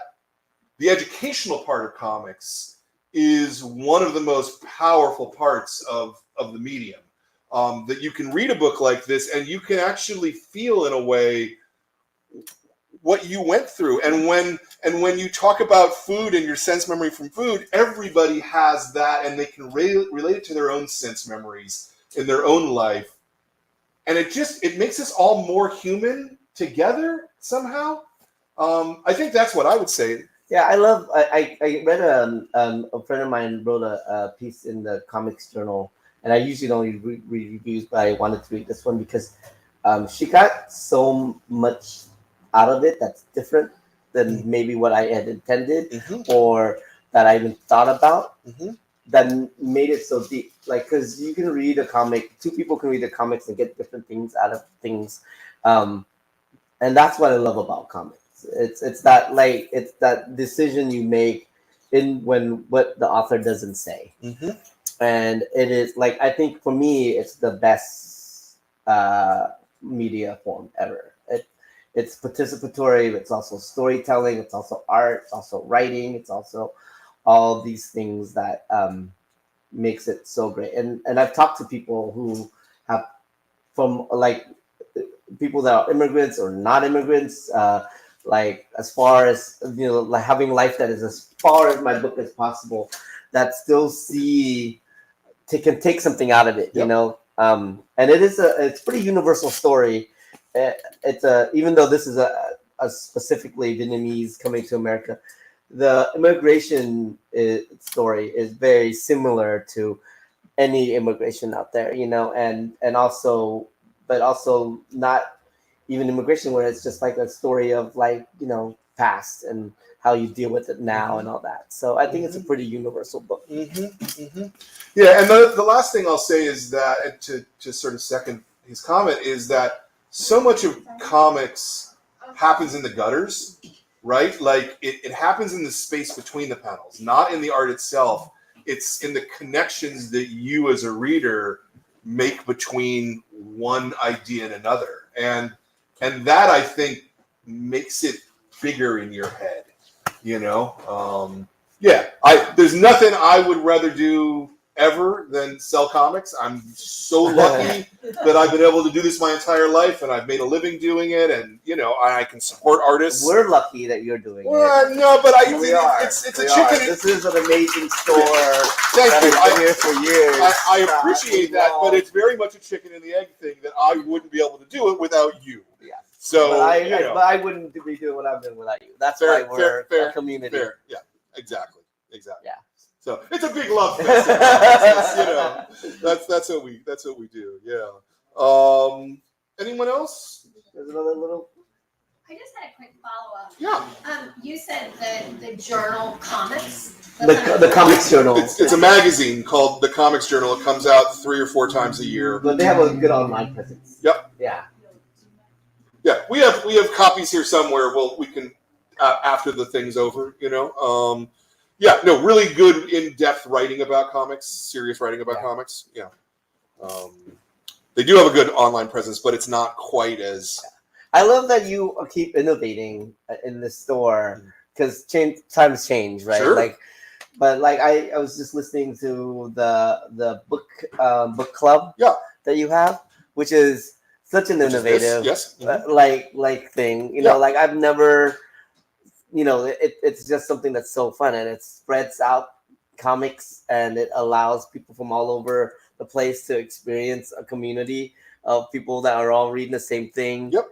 the educational part of comics is one of the most powerful parts of the medium. That you can read a book like this and you can actually feel in a way what you went through. And when you talk about food and your sense memory from food, everybody has that and they can relate it to their own sense memories in their own life. And it makes us all more human together somehow. I think that's what I would say. Yeah, I read a friend of mine wrote a piece in the Comics Journal, and I usually don't read reviews, but I wanted to read this one because she got so much out of it that's different than maybe what I had intended or that I even thought about, that made it so deep. Like, because you can read a comic, two people can read the comics and get different things out of things, and that's what I love about comics. It's that decision you make in when what the author doesn't say, and it is like, I think for me it's the best media form ever. It's participatory. It's also storytelling. It's also art. It's also writing. It's also all these things that makes it so great. And I've talked to people who have, from like people that are immigrants or not immigrants, like as far as, you know, like having life that is as far as my book as possible, that still can take something out of it, you know. And it's pretty universal story. It's even though this is a specifically Vietnamese coming to America, the immigration story is very similar to any immigration out there, you know, and also, but also not even immigration, where it's just like a story of, like, you know, past and how you deal with it now and all that. So I think it's a pretty universal book. Yeah, and the last thing I'll say is that, and to sort of second his comment, is that so much of comics happens in the gutters, right? Like it happens in the space between the panels, not in the art itself. It's in the connections that you as a reader make between one idea and another. And that, I think, makes it bigger in your head, you know? There's nothing I would rather do ever than sell comics. I'm so lucky that I've been able to do this my entire life, and I've made a living doing it, and, you know, I can support artists. We're lucky that you're doing it. No, but it's a chicken. This is an amazing store. Thank you. I've been here for years. I appreciate that, but it's very much a chicken and the egg thing that I wouldn't be able to do it without you. Yeah. So, but I wouldn't be doing what I'm doing without you. That's why we're a community. Fair. Yeah, exactly. Yeah. So it's a big love fest. You know, that's what we do. Yeah. Anyone else? There's another little. I just had a quick follow-up. Yeah. You said the journal comics. The Comics Journal. It's a magazine called the Comics Journal. It comes out 3 or 4 times a year. But they have a good online presence. Yep. Yeah. Yeah, we have copies here somewhere. Well, we can after the thing's over, you know. Really good in-depth writing about comics, serious writing about comics. Yeah. They do have a good online presence, but it's not quite as. I love that you keep innovating in the store, because times change, right? Sure. But I was just listening to the book club that you have, which is such an innovative like thing. You know, like I've never. You know, it's just something that's so fun, and it spreads out comics, and it allows people from all over the place to experience a community of people that are all reading the same thing. Yep.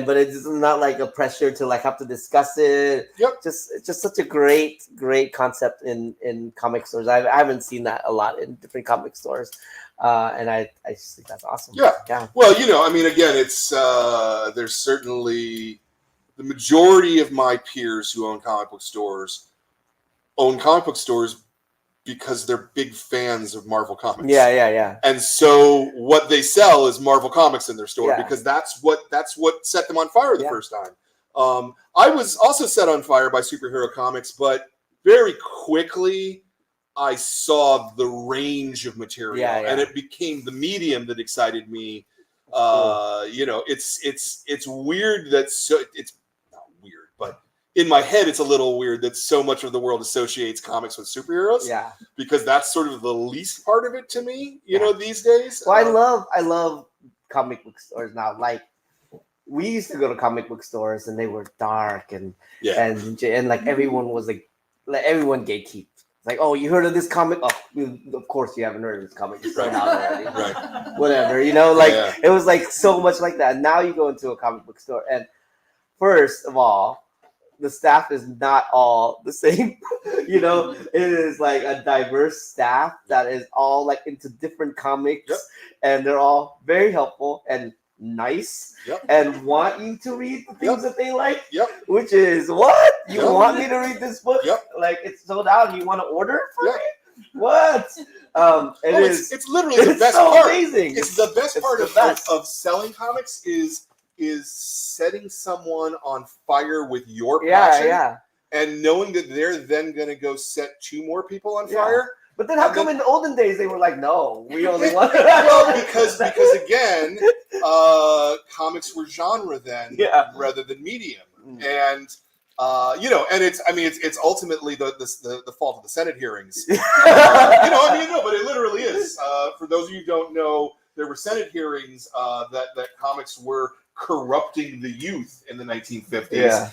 But it's not like a pressure to like have to discuss it. Yep. It's just such a great concept in comic stores. I haven't seen that a lot in different comic stores, and I just think that's awesome. Yeah. Well, you know, I mean, again, it's there's certainly. The majority of my peers who own comic book stores because they're big fans of Marvel Comics. Yeah. And so what they sell is Marvel Comics in their store because that's what set them on fire the first time. I was also set on fire by superhero comics, but very quickly I saw the range of material, Yeah, yeah. and it became the medium that excited me. You know, it's weird that it's not weird, but in my head, it's a little weird that so much of the world associates comics with superheroes. Yeah. Because that's sort of the least part of it to me, you know, these days. Well, I love comic book stores now. Like, we used to go to comic book stores, and they were dark, and like everyone was like everyone gatekeep. Like, oh, you heard of this comic? Oh, of course you haven't heard of this comic. It's sold out already. Right. Whatever, you know, like it was like so much like that. Now you go into a comic book store, and first of all, the staff is not all the same. You know, it is like a diverse staff that is all like into different comics, and they're all very helpful and nice, and want you to read the things that they like. Which is what you want me to read this book? Like, it's sold out, and you want to order it for me? What? It's literally the best so part. Amazing. It's the best part of selling comics is setting someone on fire with your passion, and knowing that they're then going to go set 2 more people on fire. But then how come in the olden days they were like, no, we only want well, because again, comics were genre then rather than medium, and you know, and it's ultimately the fault of the Senate hearings. You know, I mean, no, but it literally is. For those of you who don't know, there were Senate hearings that comics were corrupting the youth in the 1950s,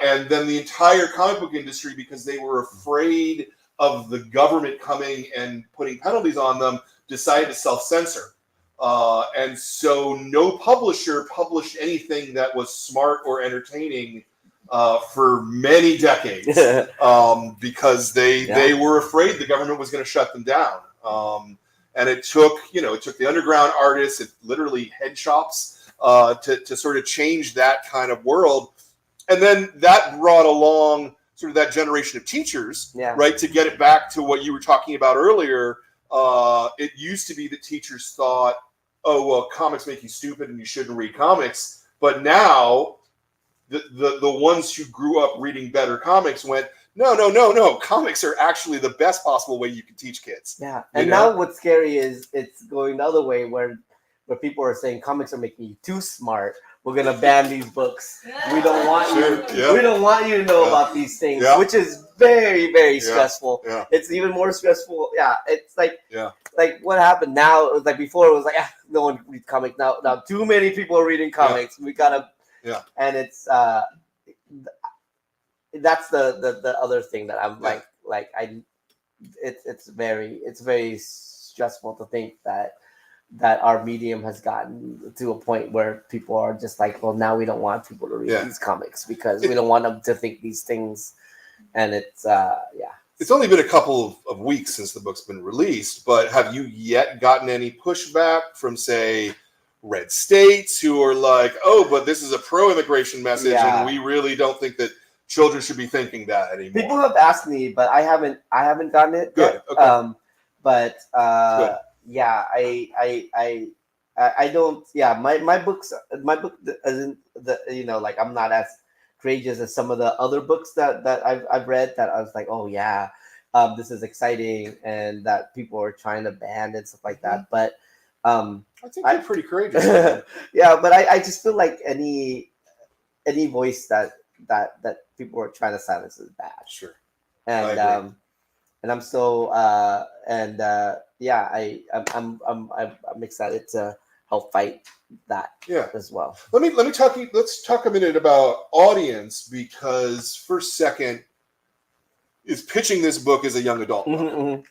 and then the entire comic book industry, because they were afraid of the government coming and putting penalties on them, decided to self-censor. And so no publisher published anything that was smart or entertaining for many decades, because they were afraid the government was going to shut them down. And it took the underground artists, it literally head shops, to sort of change that kind of world. And then that brought along sort of that generation of teachers, right, to get it back to what you were talking about earlier. It used to be that teachers thought, oh, well, comics make you stupid and you shouldn't read comics. But now the ones who grew up reading better comics went, no, comics are actually the best possible way you can teach kids. Yeah, and now what's scary is it's going the other way, where people are saying comics are making you too smart. We're gonna ban these books. We don't want you. We don't want you to know about these things, which is very, very stressful. It's even more stressful. It's like like what happened now. It was like before. It was like no one reads comics now. Now too many people are reading comics. We gotta. And it's that's the other thing that I'm it's very stressful to think that our medium has gotten to a point where people are just like, well, now we don't want people to read these comics because we don't want them to think these things. And it's it's only been a couple of weeks since the book's been released, but have you yet gotten any pushback from, say, red states who are like, oh, but this is a pro-immigration message and we really don't think that children should be thinking that anymore? People have asked me, but I haven't gotten it. Good. Okay. But Good. Yeah, I don't. Yeah, my book isn't like, I'm not as courageous as some of the other books that I've read that I was like, oh yeah, this is exciting, and that people are trying to ban and stuff like that. But I think you're pretty courageous. Yeah, but I just feel like any voice that people are trying to silence is bad. Sure. And I'm so I'm excited to help fight that as well. Let's talk a minute about audience, because First Second is pitching this book as a young adult book.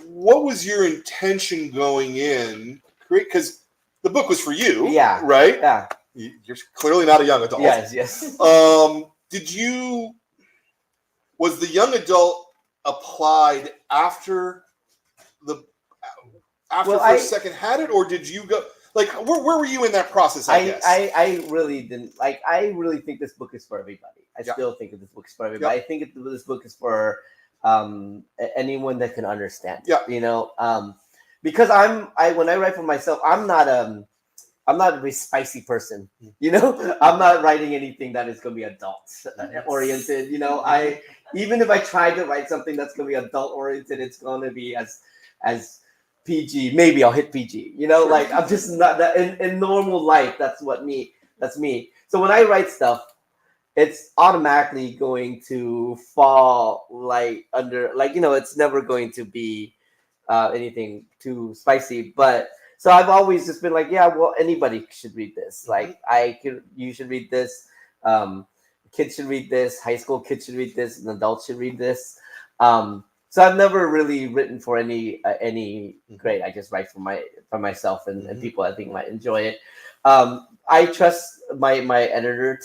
What was your intention going in? Because the book was for you, right? Yeah. You're clearly not a young adult. Yes. Was the young adult applied after First Second had it, or did you go like where were you in that process? I guess I really didn't like. I really think this book is for everybody. I still think that this book is for everybody. I think this book is for anyone that can understand. Because when I write for myself, I'm not I'm not a very spicy person, you know. I'm not writing anything that is going to be adult oriented, you know. I even if I try to write something that's going to be adult oriented, it's going to be as PG. Maybe I'll hit PG, you know. Sure. Like I'm just not that in normal life. That's me. So when I write stuff, it's automatically going to fall like under, like, you know, it's never going to be anything too spicy. But so I've always just been like, yeah, well, anybody should read this. Like you should read this. Kids should read this. High school kids should read this. An adult should read this. So I've never really written for any grade. I just write for myself and people I think might enjoy it. I trust my editor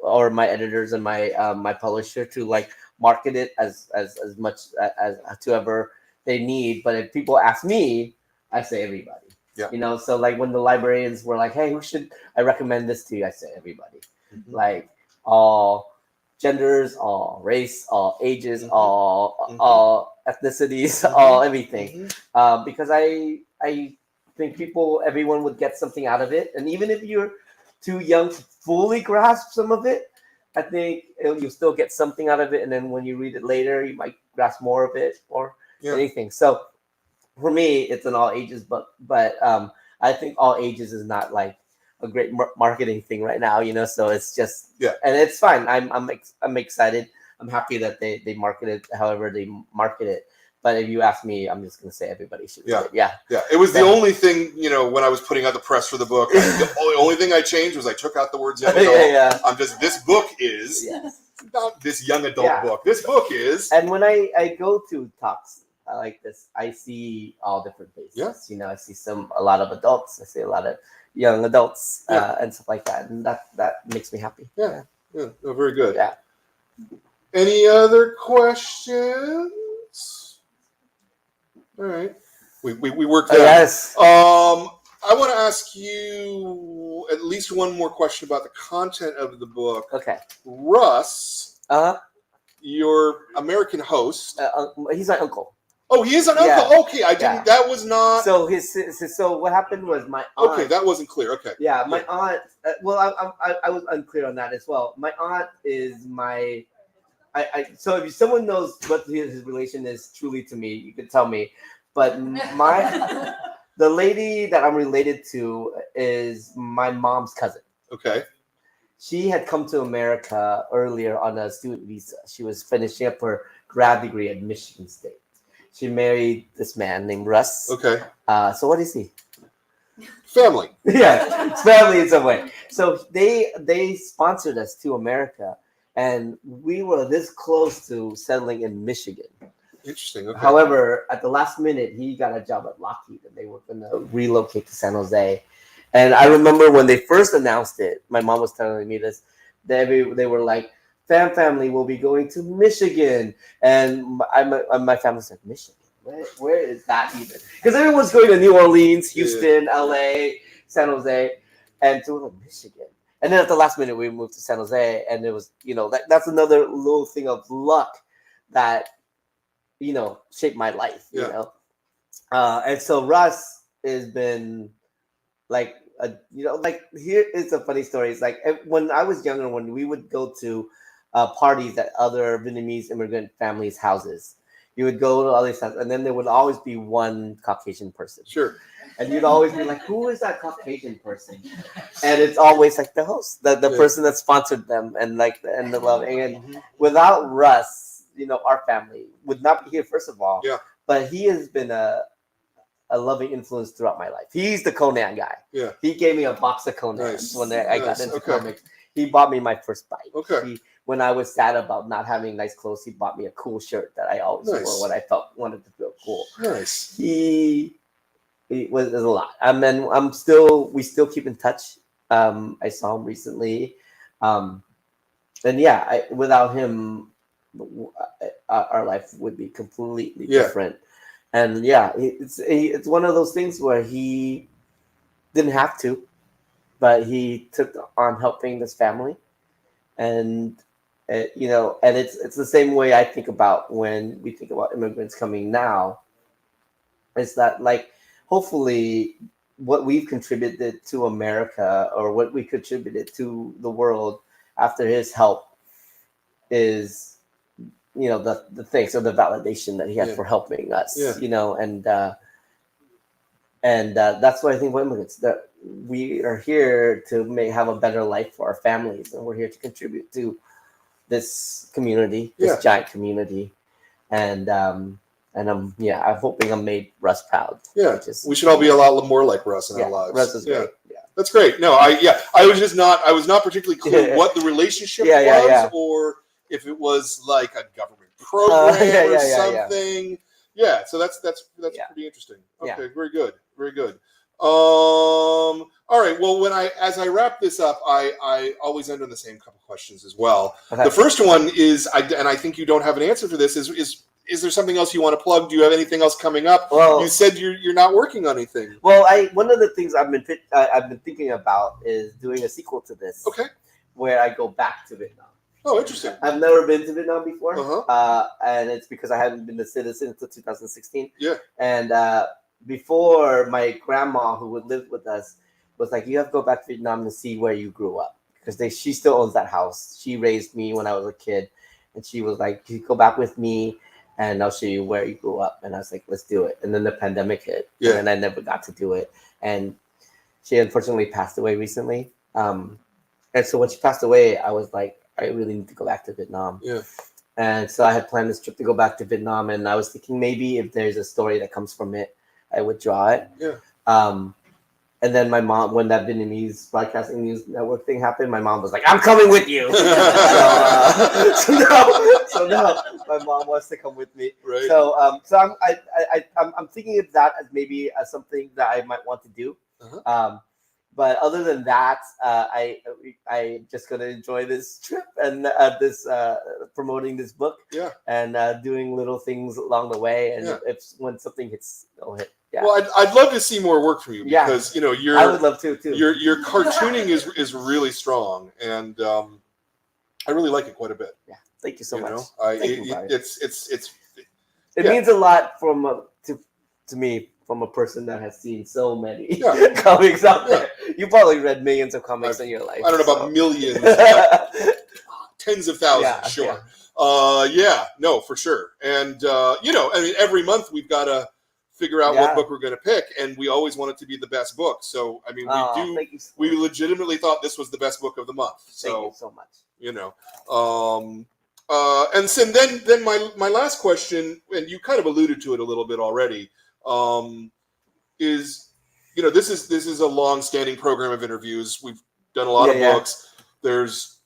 or my editors and my publisher to like market it as much as to ever they need. But if people ask me, I say everybody. Yeah. You know, so like when the librarians were like, "Hey, who should I recommend this to?" I say everybody. Like all genders, all race, all ages, all ethnicities, all everything. Because I think everyone would get something out of it, and even if you're too young to fully grasp some of it, I think you'll still get something out of it. And then when you read it later, you might grasp more of it or anything. So for me, it's an all ages book, but I think all ages is not like a great marketing thing right now, you know. So it's just and it's fine. I'm excited. I'm happy that they market it however they market it. But if you ask me, I'm just gonna say everybody should read it. Yeah. It was the only thing, you know, when I was putting out the press for the book. The only thing I changed was I took out the words young adult. I'm just, this book is not this young adult book. This book is. And when I go to talks like this, I see all different faces. Yeah. You know, I see a lot of adults. I see a lot of young adults and stuff like that, and that makes me happy. Yeah. No, very good. Yeah. Any other questions? All right. We worked that. Yes. I want to ask you at least one more question about the content of the book. Okay. Russ, your American host. He's my uncle. Oh, he is an uncle. Okay, I didn't. That was not. So so what happened was my aunt. Okay, that wasn't clear. Okay. Yeah, my aunt. Well, I was unclear on that as well. My aunt is my. So if someone knows what his relation is truly to me, you can tell me. But the lady that I'm related to is my mom's cousin. Okay. She had come to America earlier on a student visa. She was finishing up her grad degree at Michigan State. She married this man named Russ. Okay. So what is he? Family. Yeah, it's family in some way. So they sponsored us to America, and we were this close to settling in Michigan. Interesting. Okay. However, at the last minute, he got a job at Lockheed, and they were going to relocate to San Jose. And I remember when they first announced it, my mom was telling me this. They were like, "Fam family will be going to Michigan," and my family said, "Michigan? Where is that even?" Because everyone's going to New Orleans, Houston, LA, San Jose, and to like Michigan. And then at the last minute, we moved to San Jose, and it was, you know, that's another little thing of luck that, you know, shaped my life. You know, and so Russ has been like, you know, like, here is a funny story. It's like when I was younger, when we would go to parties at other Vietnamese immigrant families' houses, you would go to other houses, and then there would always be one Caucasian person. Sure. And you'd always be like, "Who is that Caucasian person?" And it's always like the host, the person that sponsored them, and like and the loving. And without Russ, you know, our family would not be here. First of all, but he has been a loving influence throughout my life. He's the Conan guy. Yeah. He gave me a box of Conan when I got into comics. He bought me my first bite. Okay. When I was sad about not having nice clothes, he bought me a cool shirt that I always wore when I wanted to feel cool. Nice. It was a lot. And then we still keep in touch. I saw him recently. And without him, our life would be completely different. And it's one of those things where he didn't have to, but he took on helping this family, and you know, and it's the same way I think about when we think about immigrants coming now. It's that, like, hopefully what we've contributed to America or what we contributed to the world after his help is, the thanks or the validation that he had for helping us, and that's why I think it's that we are here to have a better life for our families, and we're here to contribute to this community, this giant community, and I'm hoping I made Russ proud. Yeah, we should all be a lot more like Russ in our lives. Russ is great. Yeah, that's great. No, I was not particularly clear what the relationship was, or if it was like a government program or something. Yeah, so that's pretty interesting. Okay, very good, very good. All right. Well, as I wrap this up, I always end on the same couple questions as well. Okay. The first one is, and I think you don't have an answer for this. Is there something else you want to plug? Do you have anything else coming up? Well, you said you're not working on anything. Well, one of the things I've been thinking about is doing a sequel to this. Okay. Where I go back to Vietnam. Oh, interesting. I've never been to Vietnam before, and it's because I haven't been a citizen until 2016. Yeah. And before, my grandma, who would live with us, was like, "You have to go back to Vietnam and see where you grew up," because she still owns that house. She raised me when I was a kid, and she was like, "You go back with me, and I'll show you where you grew up." And I was like, "Let's do it." And then the pandemic hit, and I never got to do it. And she unfortunately passed away recently. And so when she passed away, I was like, I really need to go back to Vietnam. Yeah. And so I had planned this trip to go back to Vietnam, and I was thinking maybe if there's a story that comes from it, I would draw it. Yeah. And then my mom, when that Vietnamese Broadcasting News Network thing happened, my mom was like, "I'm coming with you." so now my mom wants to come with me. Right. So I'm thinking of that as maybe something that I might want to do. But other than that, I just gonna enjoy this trip and this promoting this book. Yeah. And doing little things along the way, and if when something hits, it'll hit. Yeah. Well, I'd love to see more work from you because I would love to too. Your cartooning is really strong, and I really like it quite a bit. Yeah, thank you so much. It means a lot to me from a person that has seen so many comics out there. You probably read millions of comics in your life. I don't know about millions, but tens of thousands, sure. No, for sure. And every month we've got to figure out what book we're going to pick, and we always want it to be the best book. So, I mean, we legitimately thought this was the best book of the month. So, thank you so much. And so then my last question, and you kind of alluded to it a little bit already, is this is a long-standing program of interviews. We've done a lot of books. There's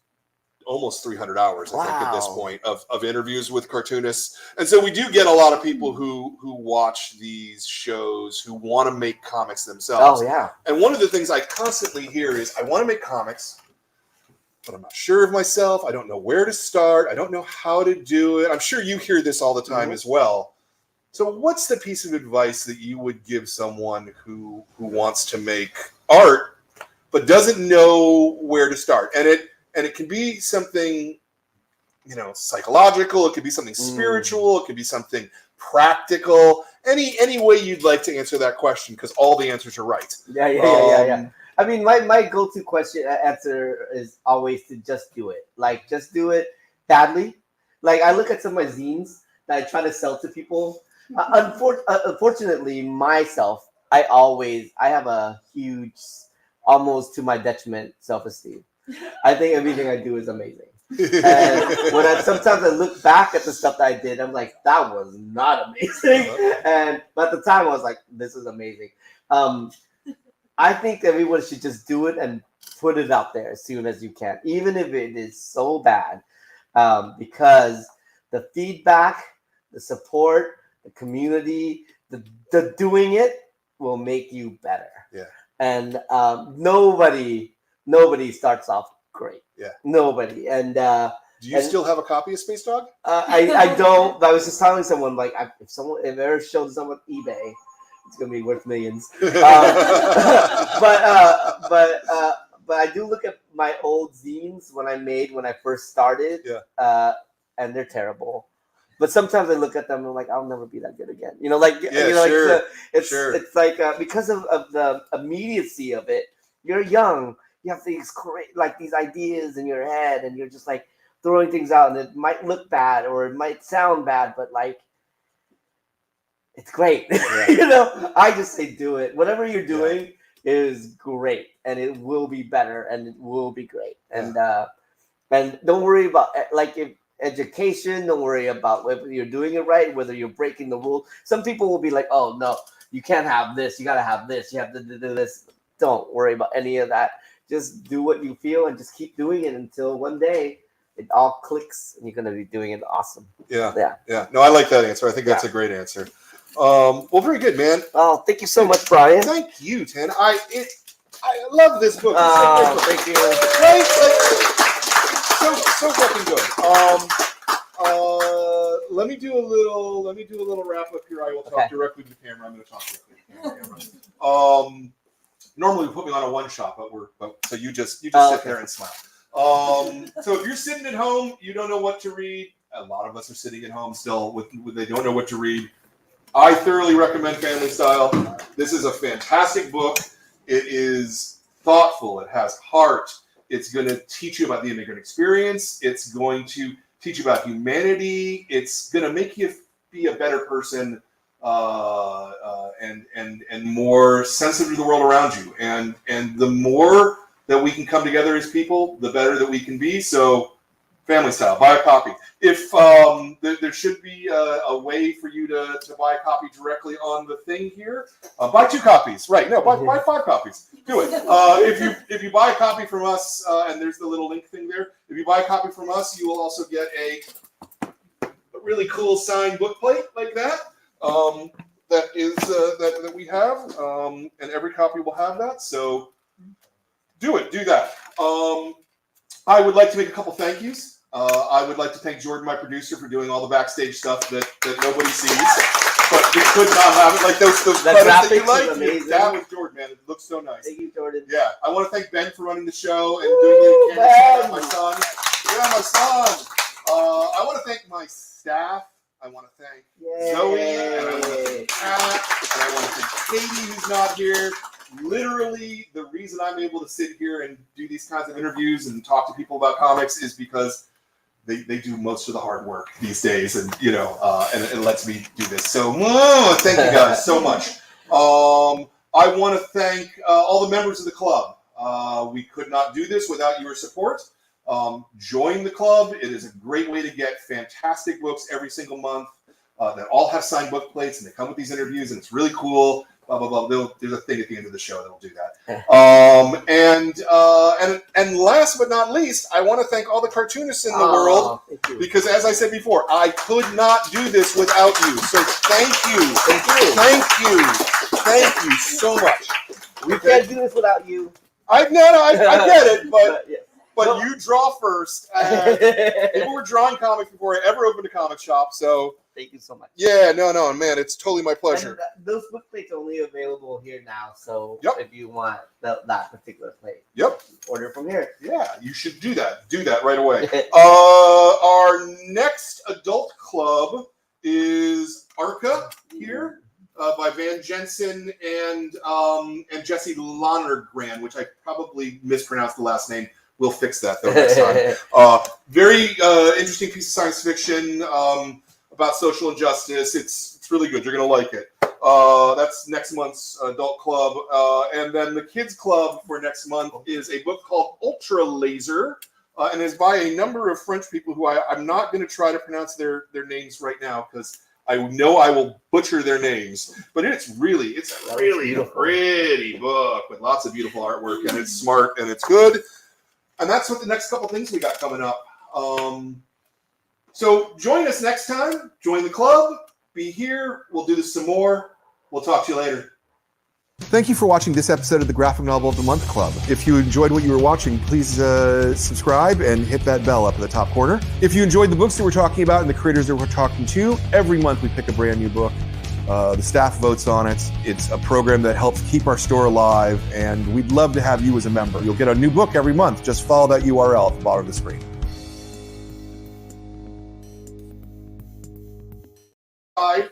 almost 300 hours, I think, at this point of interviews with cartoonists. And so we do get a lot of people who watch these shows who want to make comics themselves. Oh, yeah. And one of the things I constantly hear is, I want to make comics, but I'm not sure of myself. I don't know where to start. I don't know how to do it. I'm sure you hear this all the time as well. So what's the piece of advice that you would give someone who wants to make art but doesn't know where to start? And it can be something, psychological. It could be something spiritual. It could be something practical. Any way you'd like to answer that question, because all the answers are right. Yeah. I mean, my go-to answer is always to just do it. Like, just do it badly. Like, I look at some of my zines that I try to sell to people. Unfortunately, myself, I have a huge, almost to my detriment, self-esteem. I think everything I do is amazing. And sometimes I look back at the stuff that I did, I'm like, that was not amazing. But at the time, I was like, this is amazing. I think everyone should just do it and put it out there as soon as you can, even if it is so bad, because the feedback, the support, the community, the doing it will make you better. Yeah. And nobody starts off great. Yeah. Nobody. And do you still have a copy of Space Dog? I don't. I was just telling someone, like, if I ever showed someone eBay, it's gonna be worth millions. But I do look at my old zines when I first started. Yeah. And they're terrible. But sometimes I look at them and I'm like, I'll never be that good again. You know, like Yeah, you know, sure, like it's like because of the immediacy of it. You're young. You have these these ideas in your head, and you're just like throwing things out, and it might look bad or it might sound bad, but like it's great. Yeah. You know, I just say do it. Whatever you're doing is great, and it will be better, and it will be great. And don't worry about like if education. Don't worry about whether you're doing it right, whether you're breaking the rules. Some people will be like, "Oh no, you can't have this. You got to have this. You have to do this." Don't worry about any of that. Just do what you feel and just keep doing it until one day it all clicks and you're going to be doing it awesome. Yeah. No, I like that answer. I think that's a great answer. Well, very good, man. Oh, thank you so much, Brian. Thank you, Tan. I love this book. Oh, thank you. Right? Like, so fucking good. Let me do a little wrap up here. I will talk directly to the camera. I'm going to talk directly to the camera. Normally we put me on a one shot, but so you just sit there and smile. So if you're sitting at home, you don't know what to read. A lot of us are sitting at home still with they don't know what to read. I thoroughly recommend Family Style. This is a fantastic book. It is thoughtful. It has heart. It's going to teach you about the immigrant experience. It's going to teach you about humanity. It's going to make you be a better person. And more sensitive to the world around you, and the more that we can come together as people, the better that we can be. So, Family Style, buy a copy. If there should be a way for you to buy a copy directly on the thing here, buy 2 copies. Right? No, buy 5 copies. Do it. If you buy a copy from us, and there's the little link thing there. If you buy a copy from us, you will also get a really cool signed book plate like that. That is that we have, and every copy will have that. So do that. I would like to make a couple thank yous. I would like to thank Jordan, my producer, for doing all the backstage stuff that nobody sees. But we could not have it. Like those credits that you like. That was Jordan, man. It looks so nice. Thank you, Jordan. Yeah, I want to thank Ben for running the show and doing the camera. My son. Yeah, my son. I want to thank my staff. I want to thank Zoe, and I want to thank Pat, and I want to thank Katie, who's not here. Literally, the reason I'm able to sit here and do these kinds of interviews and talk to people about comics is because they do most of the hard work these days, and and it lets me do this. So, thank you guys so much. I want to thank all the members of the club. We could not do this without your support. Join the club. It is a great way to get fantastic books every single month that all have signed book plates, and they come with these interviews, and it's really cool. Blah blah blah. There's a thing at the end of the show that'll do that. And last but not least, I want to thank all the cartoonists in the world because, as I said before, I could not do this without you. So thank you so much. We can't do this without you. I get it, but you draw first. People were drawing comics before I ever opened a comic shop, so thank you so much. Yeah, no, man, it's totally my pleasure. And those book plates are only available here now, so if you want that particular plate, order from here. Yeah, you should do that. Do that right away. Our next adult club is Arca here. By Van Jensen and Jesse Lonergan, which I probably mispronounced the last name. We'll fix that though next time. Very interesting piece of science fiction about social injustice. It's really good. You're gonna like it. That's next month's adult club, and then the kids club for next month is a book called Ultra Laser, and is by a number of French people who I'm not going to try to pronounce their names right now because I know I will butcher their names, but it's really a pretty book with lots of beautiful artwork, and it's smart and it's good. And that's what the next couple things we got coming up. So join us next time. Join the club. Be here. We'll do this some more. We'll talk to you later. Thank you for watching this episode of the Graphic Novel of the Month Club. If you enjoyed what you were watching, please subscribe and hit that bell up in the top corner. If you enjoyed the books that we're talking about and the creators that we're talking to, every month we pick a brand new book. The staff votes on it. It's a program that helps keep our store alive, and we'd love to have you as a member. You'll get a new book every month. Just follow that URL at the bottom of the screen. Tide